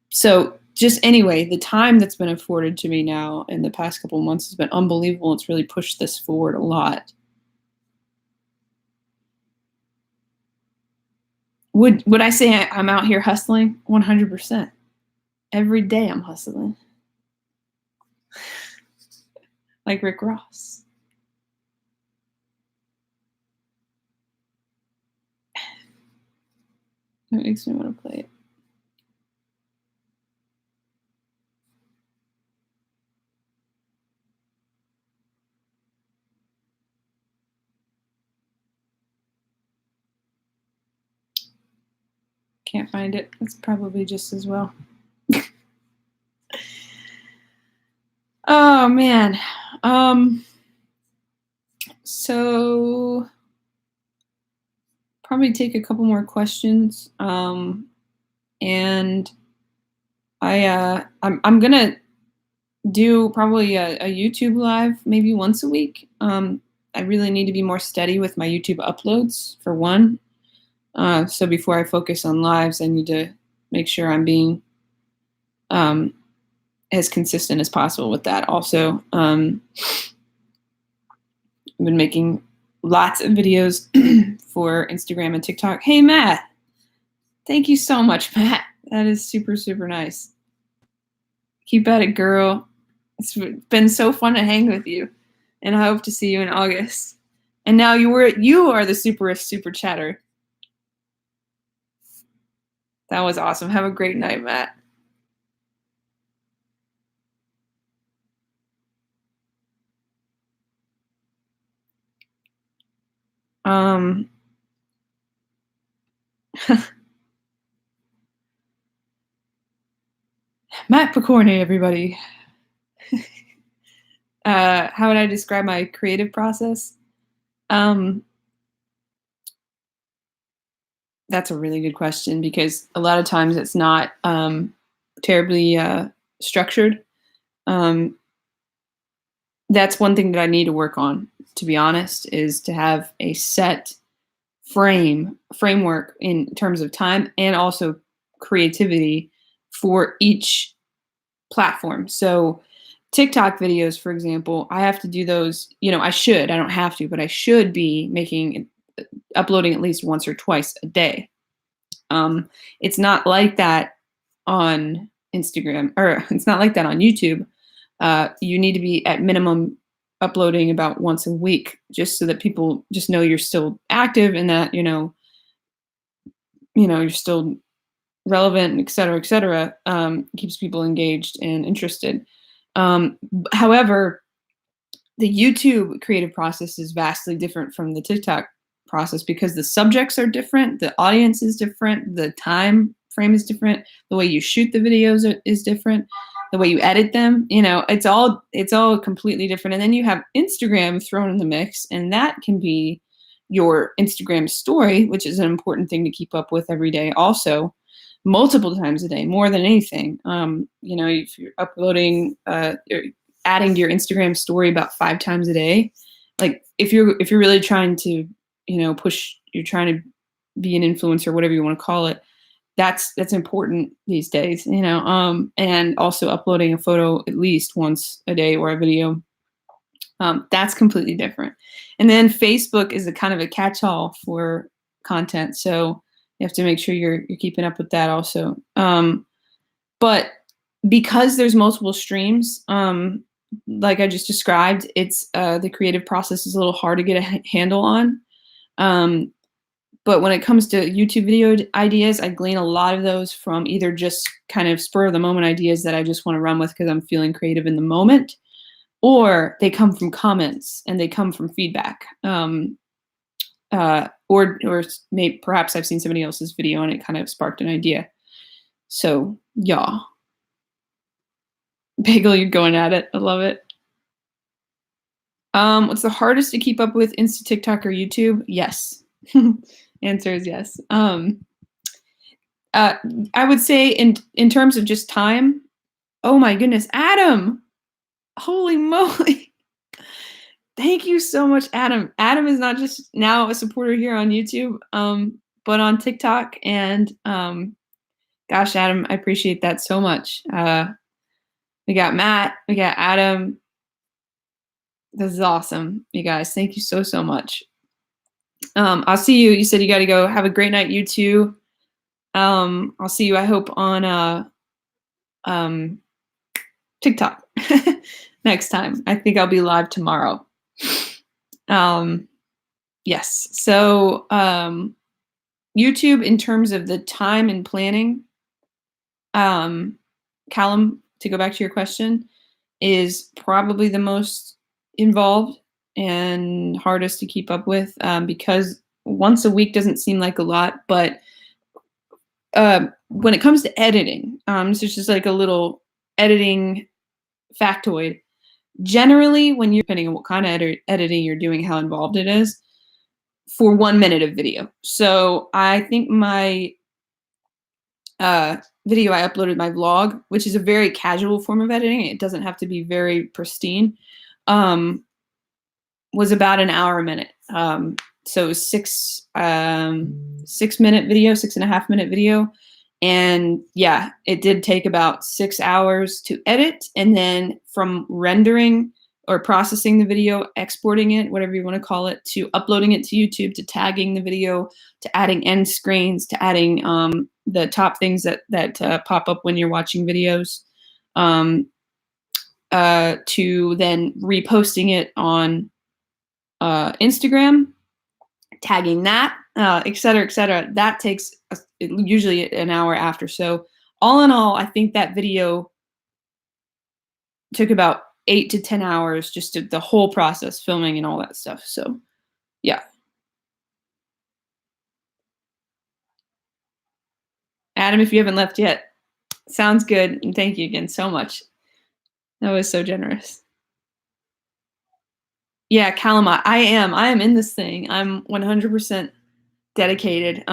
So just anyway, the time that's been afforded to me now in the past couple of months has been unbelievable. It's really pushed this forward a lot. Would I say I'm out here hustling? 100%. Every day I'm hustling. Like Rick Ross. That makes me want to play it. Can't find it. It's probably just as well. Oh man. So probably take a couple more questions. And I'm gonna do probably a YouTube live maybe once a week. I really need to be more steady with my YouTube uploads for one. So before I focus on lives, I need to make sure I'm being as consistent as possible with that. Also, I've been making lots of videos for Instagram and TikTok. Hey, Matt. Thank you so much, Matt. That is super, super nice. Keep at it, girl. It's been so fun to hang with you, and I hope to see you in August. And now you are the super chatter. That was awesome. Have a great night, Matt. Matt Picorni, everybody. How would I describe my creative process? That's a really good question, because a lot of times it's not terribly structured. That's one thing that I need to work on, to be honest, is to have a set framework in terms of time and also creativity for each platform. So TikTok videos, for example, I have to do those, I don't have to, but I should be uploading at least once or twice a day. It's not like that on Instagram, or it's not like that on YouTube. You need to be at minimum uploading about once a week, just so that people just know you're still active and that, you're still relevant, et cetera, keeps people engaged and interested. However, the YouTube creative process is vastly different from the TikTok process, because the subjects are different, the audience is different, the time frame is different, the way you shoot the videos is different, the way you edit them, it's all completely different. And then you have Instagram thrown in the mix, and that can be your Instagram story, which is an important thing to keep up with every day, also multiple times a day, more than anything. If you're uploading, or adding to your Instagram story about 5 times a day, like if you're really trying to, you're trying to be an influencer, whatever you want to call it, that's important these days, and also uploading a photo at least once a day, or a video. That's completely different. And then Facebook is a kind of a catch-all for content. So you have to make sure you're keeping up with that also. But because there's multiple streams, like I just described, it's the creative process is a little hard to get a handle on. But when it comes to YouTube video ideas, I glean a lot of those from either just kind of spur of the moment ideas that I just want to run with because I'm feeling creative in the moment, or they come from comments and they come from feedback. Or maybe perhaps I've seen somebody else's video and it kind of sparked an idea. So yeah. Bagel, you're going at it. I love it. What's the hardest to keep up with, Insta, TikTok, or YouTube? Yes. Answer is yes. I would say in terms of just time, oh my goodness, Adam, holy moly. Thank you so much, Adam. Adam is not just now a supporter here on YouTube, but on TikTok. And gosh, Adam, I appreciate that so much. We got Matt, we got Adam. This is awesome, you guys. Thank you so much. I'll see you. You said you got to go. Have a great night, you too. I'll see you, I hope, on um, TikTok next time. I think I'll be live tomorrow. Yes. So YouTube, in terms of the time and planning, Callum, to go back to your question, is probably the most involved and hardest to keep up with, because once a week doesn't seem like a lot, but when it comes to editing, this is just like a little editing factoid. Generally, when you're depending on what kind of editing you're doing, how involved it is, for 1 minute of video. So I think my video I uploaded, my vlog, which is a very casual form of editing, it doesn't have to be very pristine, was about an hour a minute. So it was 6 minute video, 6.5 minute video. And yeah, it did take about 6 hours to edit. And then from rendering or processing the video, exporting it, whatever you want to call it, to uploading it to YouTube, to tagging the video, to adding end screens, to adding the top things that pop up when you're watching videos, to then reposting it on Instagram, tagging that, et cetera, et cetera. That takes usually an hour after. So all in all, I think that video took about 8 to 10 hours, just to the whole process, filming and all that stuff. So yeah. Adam, if you haven't left yet, sounds good. And thank you again so much. That was so generous. Yeah, Callum, I am in this thing. I'm 100% dedicated.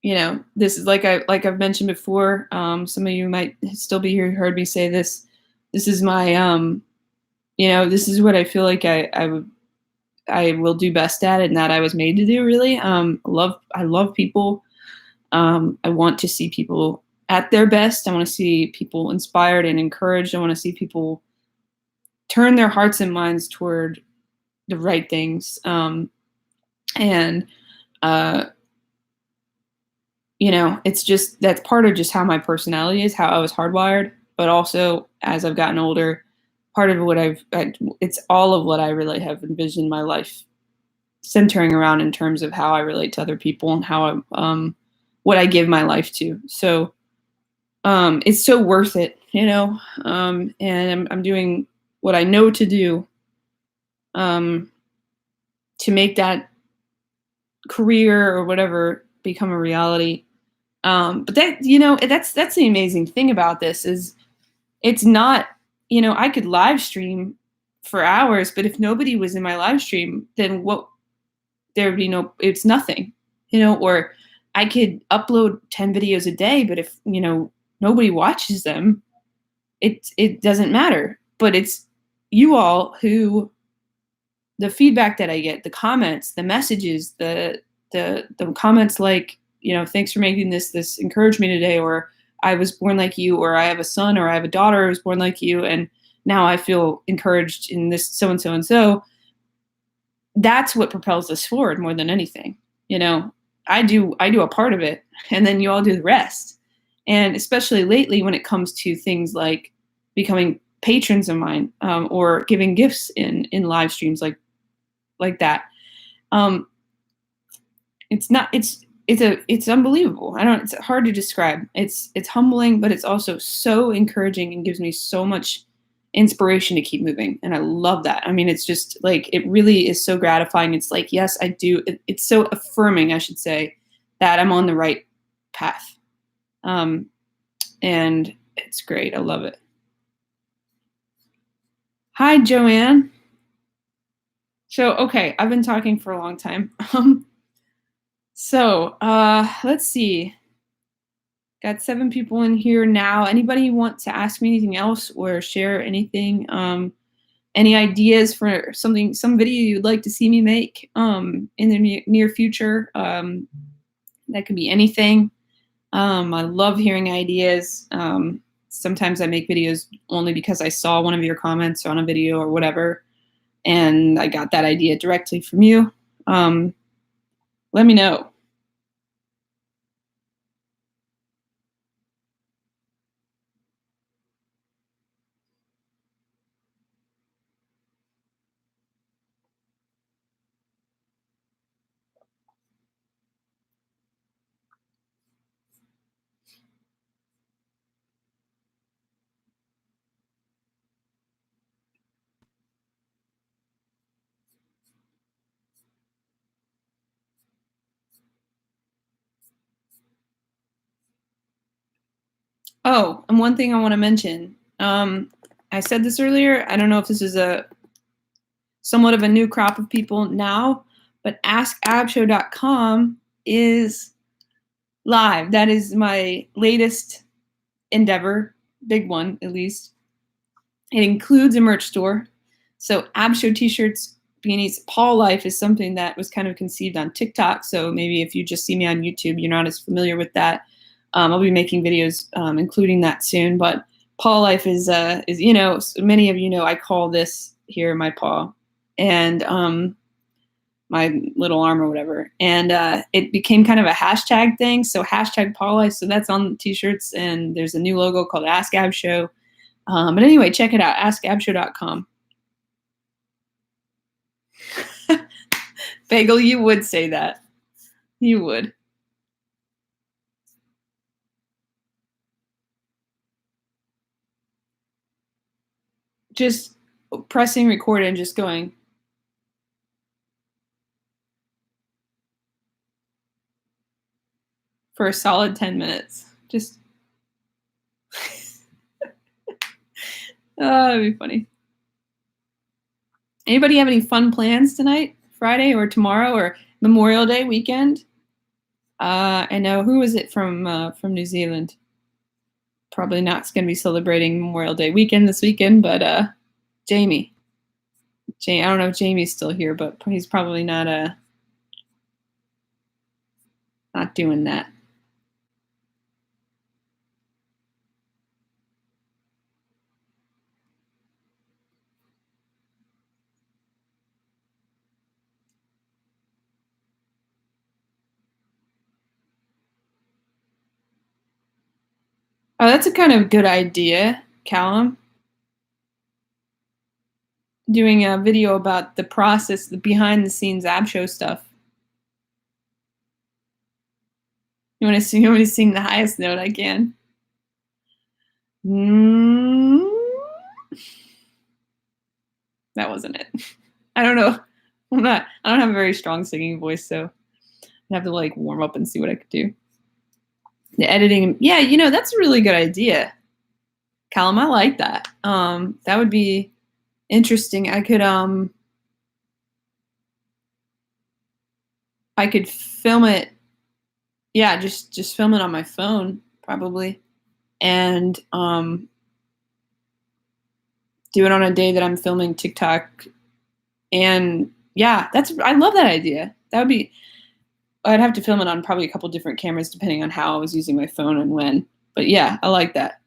You know, this is like I've mentioned before. Some of you might still be here, heard me say this. This is my, you know, this is what I feel like I will do best at, and that I was made to do. Really, I love people. I want to see people at their best. I want to see people inspired and encouraged. I want to see people turn their hearts and minds toward the right things. And you know, it's just, that's part of just how my personality is, how I was hardwired. But also, as I've gotten older, part of what it's all of what I really have envisioned my life centering around, in terms of how I relate to other people and how what I give my life to. So it's so worth it, you know. And I'm doing what I know to do to make that career or whatever become a reality. But that, you know, that's the amazing thing about this, is it's not, you know, I could live stream for hours, but if nobody was in my live stream, then there would be it's nothing, you know. Or I could upload 10 videos a day, but if, you know, nobody watches them, it doesn't matter. But it's you all who, the feedback that I get, the comments, the messages, the comments like, you know, thanks for making this encouraged me today, or I was born like you, or I have a son, or I have a daughter who's born like you, and now I feel encouraged in this so and so and so. That's what propels us forward more than anything. You know, I do a part of it, and then you all do the rest. And especially lately, when it comes to things like becoming patrons of mine, or giving gifts in live streams like that, it's unbelievable. It's hard to describe. It's humbling, but it's also so encouraging and gives me so much inspiration to keep moving. And I love that. I mean, it's just like, it really is so gratifying. It's like, yes, I do. It's so affirming, I should say, that I'm on the right path. And it's great. I love it. Hi, Joanne. So, okay, I've been talking for a long time. So, let's see. Got 7 people in here now. Anybody want to ask me anything else or share anything? Any ideas for some video you'd like to see me make in the near future? That could be anything. I love hearing ideas. Sometimes I make videos only because I saw one of your comments on a video or whatever, and I got that idea directly from you. Let me know. Oh, and one thing I want to mention. I said this earlier. I don't know if this is a somewhat of a new crop of people now, but askabshow.com is live. That is my latest endeavor, big one at least. It includes a merch store. So Abshow t-shirts, beanies, Paul Life is something that was kind of conceived on TikTok. So maybe if you just see me on YouTube, you're not as familiar with that. I'll be making videos including that soon. But Paul Life is you know, many of you know I call this here my paw, and my little arm or whatever. And it became kind of a hashtag thing. So hashtag Paul Life. So that's on the t-shirts, and there's a new logo called Ask Ab Show. But anyway, check it out, askabshow.com. Bagel, you would say that. You would. Just pressing record and just going. For a solid 10 minutes. Just. That'd be funny. Anybody have any fun plans tonight, Friday or tomorrow or Memorial Day weekend? I know, who is it from New Zealand? Probably not going to be celebrating Memorial Day weekend this weekend, but Jamie. I don't know if Jamie's still here, but he's probably not doing that. Oh, that's a kind of good idea, Callum. Doing a video about the process, the behind the scenes ab show stuff. You want me to sing the highest note I can? That wasn't it. I don't know. I don't have a very strong singing voice, so I have to like warm up and see what I could do. The editing, yeah, you know, that's a really good idea, Callum. I like that. That would be interesting. I could film it. Yeah, just film it on my phone probably, and do it on a day that I'm filming TikTok. And yeah, I love that idea. That would be. I'd have to film it on probably a couple different cameras depending on how I was using my phone and when. But yeah, I like that.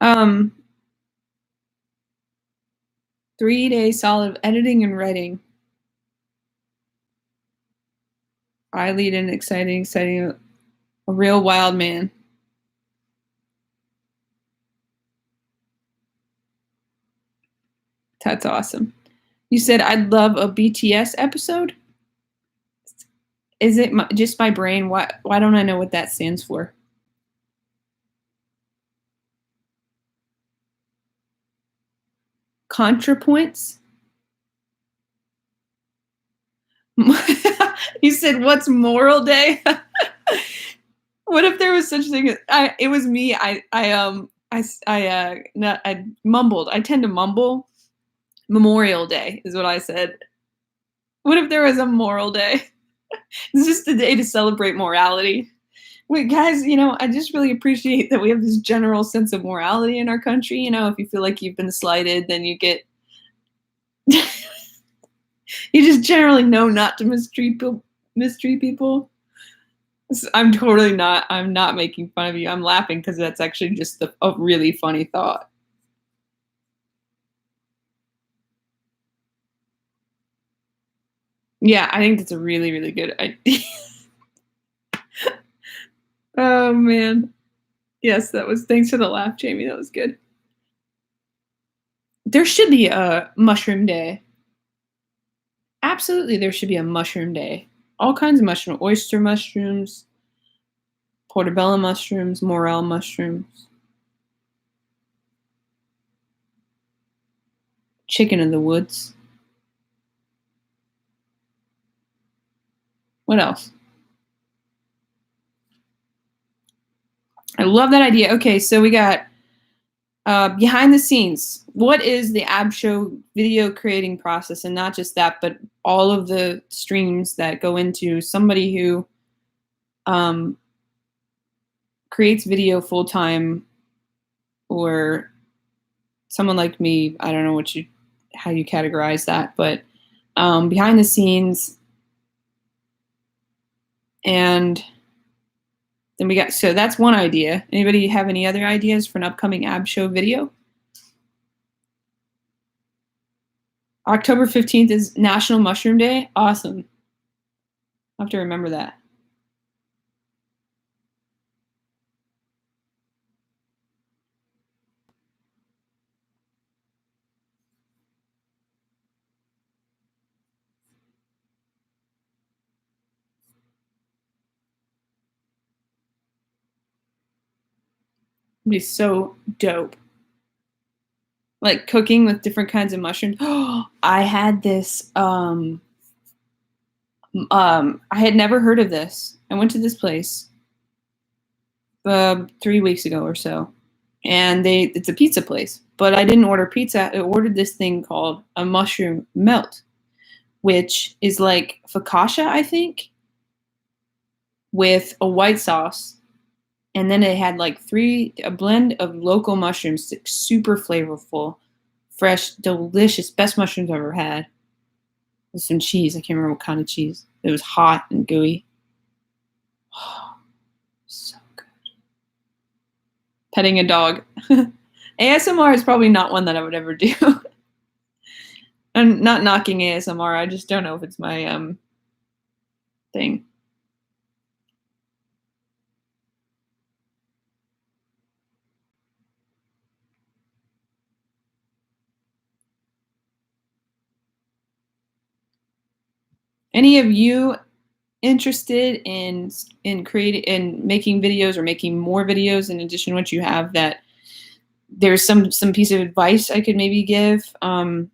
Um, 3 days solid of editing and writing. I lead an exciting, a real wild man. That's awesome. You said I'd love a BTS episode. Is it just my brain? Why don't I know what that stands for? ContraPoints? You said what's Moral Day? What if there was such a thing as it was me. I mumbled. I tend to mumble. Memorial Day is what I said. What if there was a moral day? It's just a day to celebrate morality. Wait, guys, you know, I just really appreciate that we have this general sense of morality in our country. You know, if you feel like you've been slighted, then you get you just generally know not to mistreat people. I'm not making fun of you. I'm laughing because that's actually just a really funny thought. Yeah, I think that's a really, really good idea. Oh man. Yes, thanks for the laugh, Jamie. That was good. There should be a mushroom day. Absolutely, there should be a mushroom day. All kinds of mushrooms, oyster mushrooms, portobello mushrooms, morel mushrooms. chicken in the woods. What else? I love that idea. Okay, so we got behind the scenes. What is the ab show video creating process? And not just that, but all of the streams that go into somebody who creates video full time, or someone like me. I don't know how you categorize that, but behind the scenes. And then we got, so that's one idea. Anybody have any other ideas for an upcoming ab show video? October 15th is National Mushroom Day. Awesome. I'll have to remember that. It'd be so dope. Like cooking with different kinds of mushrooms. Oh, I had this, I had never heard of this. I went to this place 3 weeks ago or so, and it's a pizza place, but I didn't order pizza. I ordered this thing called a mushroom melt, which is like focaccia, I think, with a white sauce. And then it had like a blend of local mushrooms, super flavorful, fresh, delicious, best mushrooms I've ever had. With some cheese. I can't remember what kind of cheese. It was hot and gooey. Oh, so good. Petting a dog. ASMR is probably not one that I would ever do. I'm not knocking ASMR. I just don't know if it's my thing. Any of you interested in making videos or making more videos in addition to what you have, that there's some piece of advice I could maybe give? I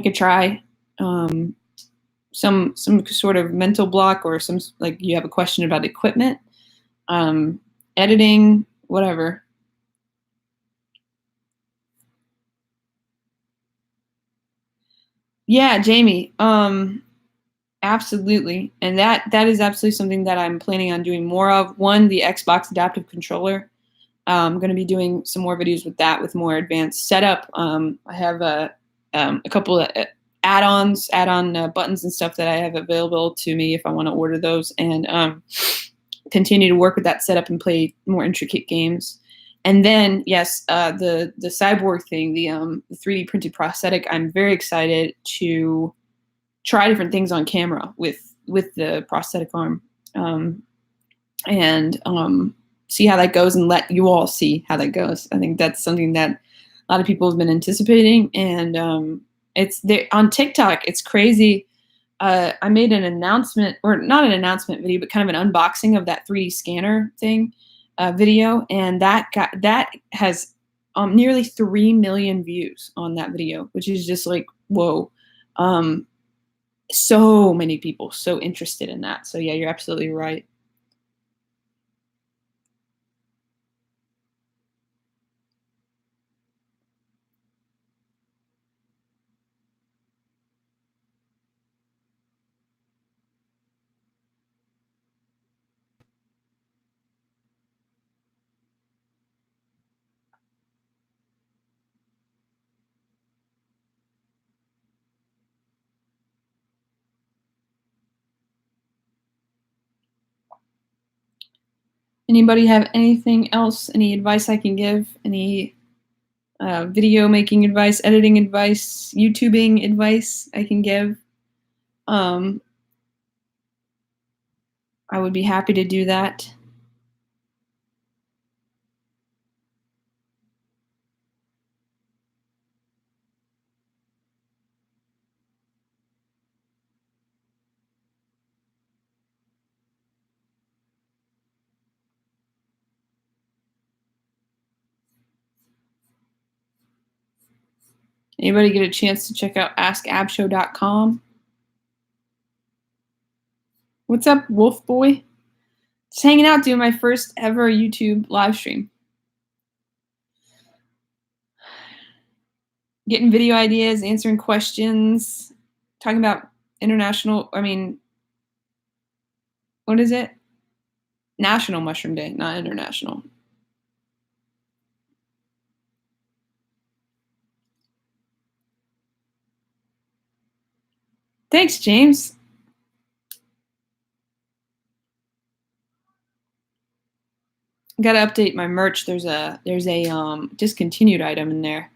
could try some sort of mental block, or some, like, you have a question about equipment, editing, whatever. Yeah, Jamie. Absolutely. And that is absolutely something that I'm planning on doing more of. One, the Xbox adaptive controller. I'm going to be doing some more videos with that, with more advanced setup. I have a couple of add-on buttons and stuff that I have available to me if I want to order those, and continue to work with that setup and play more intricate games. And then, yes, the cyborg thing, the 3D printed prosthetic. I'm very excited to try different things on camera with the prosthetic arm, and see how that goes, and let you all see how that goes. I think that's something that a lot of people have been anticipating, and it's there on TikTok. It's crazy. I made an announcement, or not an announcement video, but kind of an unboxing of that 3D scanner thing video, and that has nearly 3 million views on that video, which is just like, whoa. So many people so interested in that. So yeah, you're absolutely right. Anybody have anything else? Any advice I can give? Any video making advice, editing advice, YouTubing advice I can give? I would be happy to do that. Anybody get a chance to check out askabshow.com? What's up, Wolf Boy? Just hanging out doing my first ever YouTube live stream. Getting video ideas, answering questions, talking about what is it? National Mushroom Day, not international. Thanks, James. Got to update my merch. There's a discontinued item in there.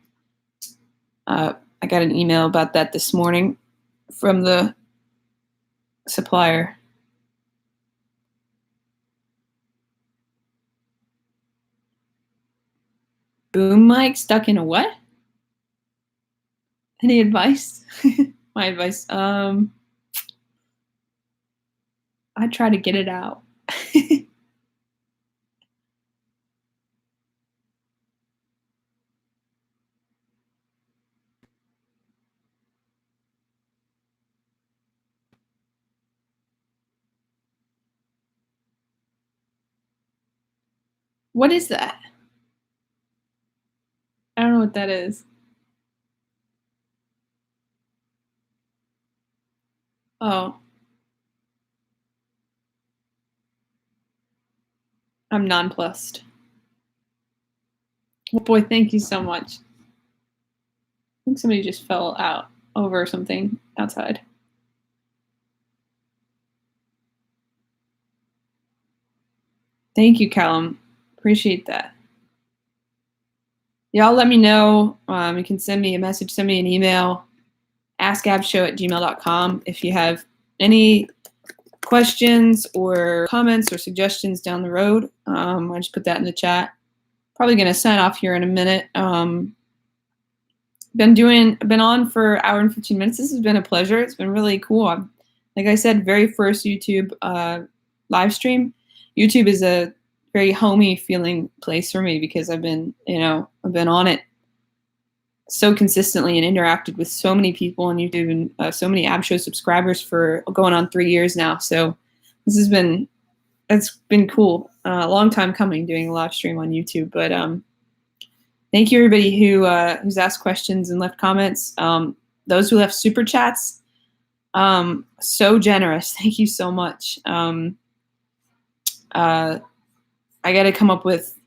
I got an email about that this morning from the supplier. Boom mic stuck in a what? Any advice? My advice, I try to get it out. What is that? I don't know what that is. Oh. I'm nonplussed. Oh boy, thank you so much. I think somebody just fell out over something outside. Thank you, Callum. Appreciate that. Y'all let me know. You can send me a message, send me an email, askabshow@gmail.com if you have any questions or comments or suggestions down the road. I just put that in the chat. Probably going to sign off here in a minute. Been on for an hour and 15 minutes. This has been a pleasure. It's been really cool. Like I said, very first YouTube live stream. YouTube is a very homey feeling place for me because I've been on it so consistently and interacted with so many people on YouTube and so many Ab Show subscribers for going on 3 years now. So it's been cool. A long time coming doing a live stream on YouTube, but thank you everybody who's asked questions and left comments. Those who left super chats, so generous. Thank you so much. I got to come up with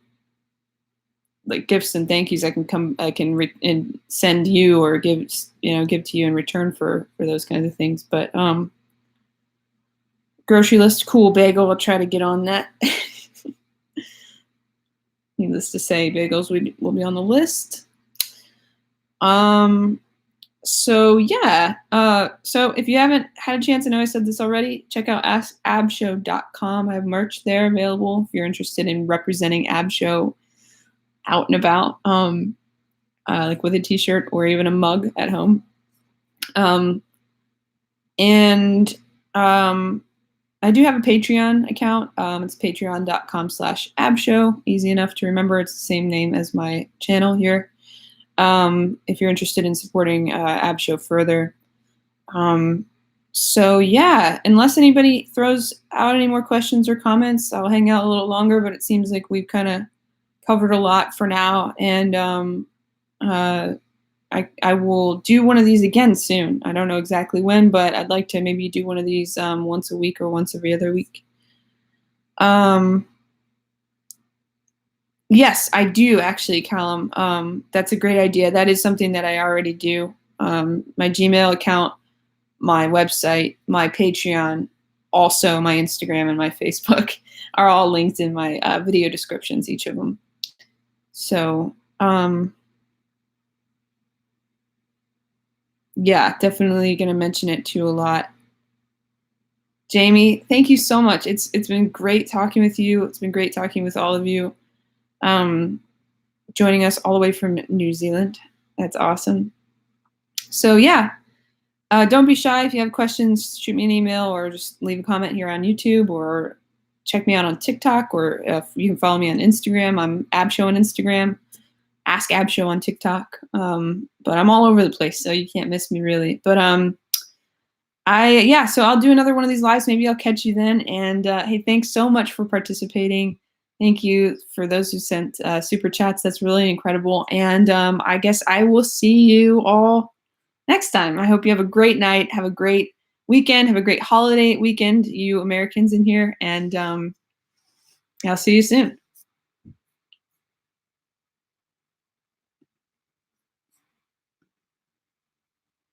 like gifts and thank yous I can send you or give to you in return for those kinds of things. But grocery list, cool. Bagel, I'll try to get on that. Needless to say, bagels will be on the list. So yeah. So if you haven't had a chance, I know I said this already, check out askabshow.com. I have merch there available if you're interested in representing Ab Show out and about, like with a t-shirt or even a mug at home. I do have a Patreon account. It's patreon.com/abshow. Easy enough to remember. It's the same name as my channel here. If you're interested in supporting Ab Show further. So yeah, unless anybody throws out any more questions or comments, I'll hang out a little longer, but it seems like we've kind of covered a lot for now. And I will do one of these again soon. I don't know exactly when, but I'd like to maybe do one of these once a week or once every other week. Yes, I do actually, Callum. That's a great idea. That is something that I already do. My Gmail account, my website, my Patreon, also my Instagram and my Facebook are all linked in my video descriptions, each of them. So, yeah, definitely going to mention it too a lot. Jamie, thank you so much. It's been great talking with you. It's been great talking with all of you. Joining us all the way from New Zealand. That's awesome. So yeah, don't be shy. If you have questions, shoot me an email or just leave a comment here on YouTube or check me out on TikTok, or if you can follow me on Instagram. I'm Ab Show on Instagram, Ask Ab Show on TikTok. But I'm all over the place, so you can't miss me really. But yeah, so I'll do another one of these lives. Maybe I'll catch you then. And hey, thanks so much for participating. Thank you for those who sent super chats. That's really incredible. And I guess I will see you all next time. I hope you have a great night. Have a great weekend. Have a great holiday weekend, you Americans in here. And I'll see you soon.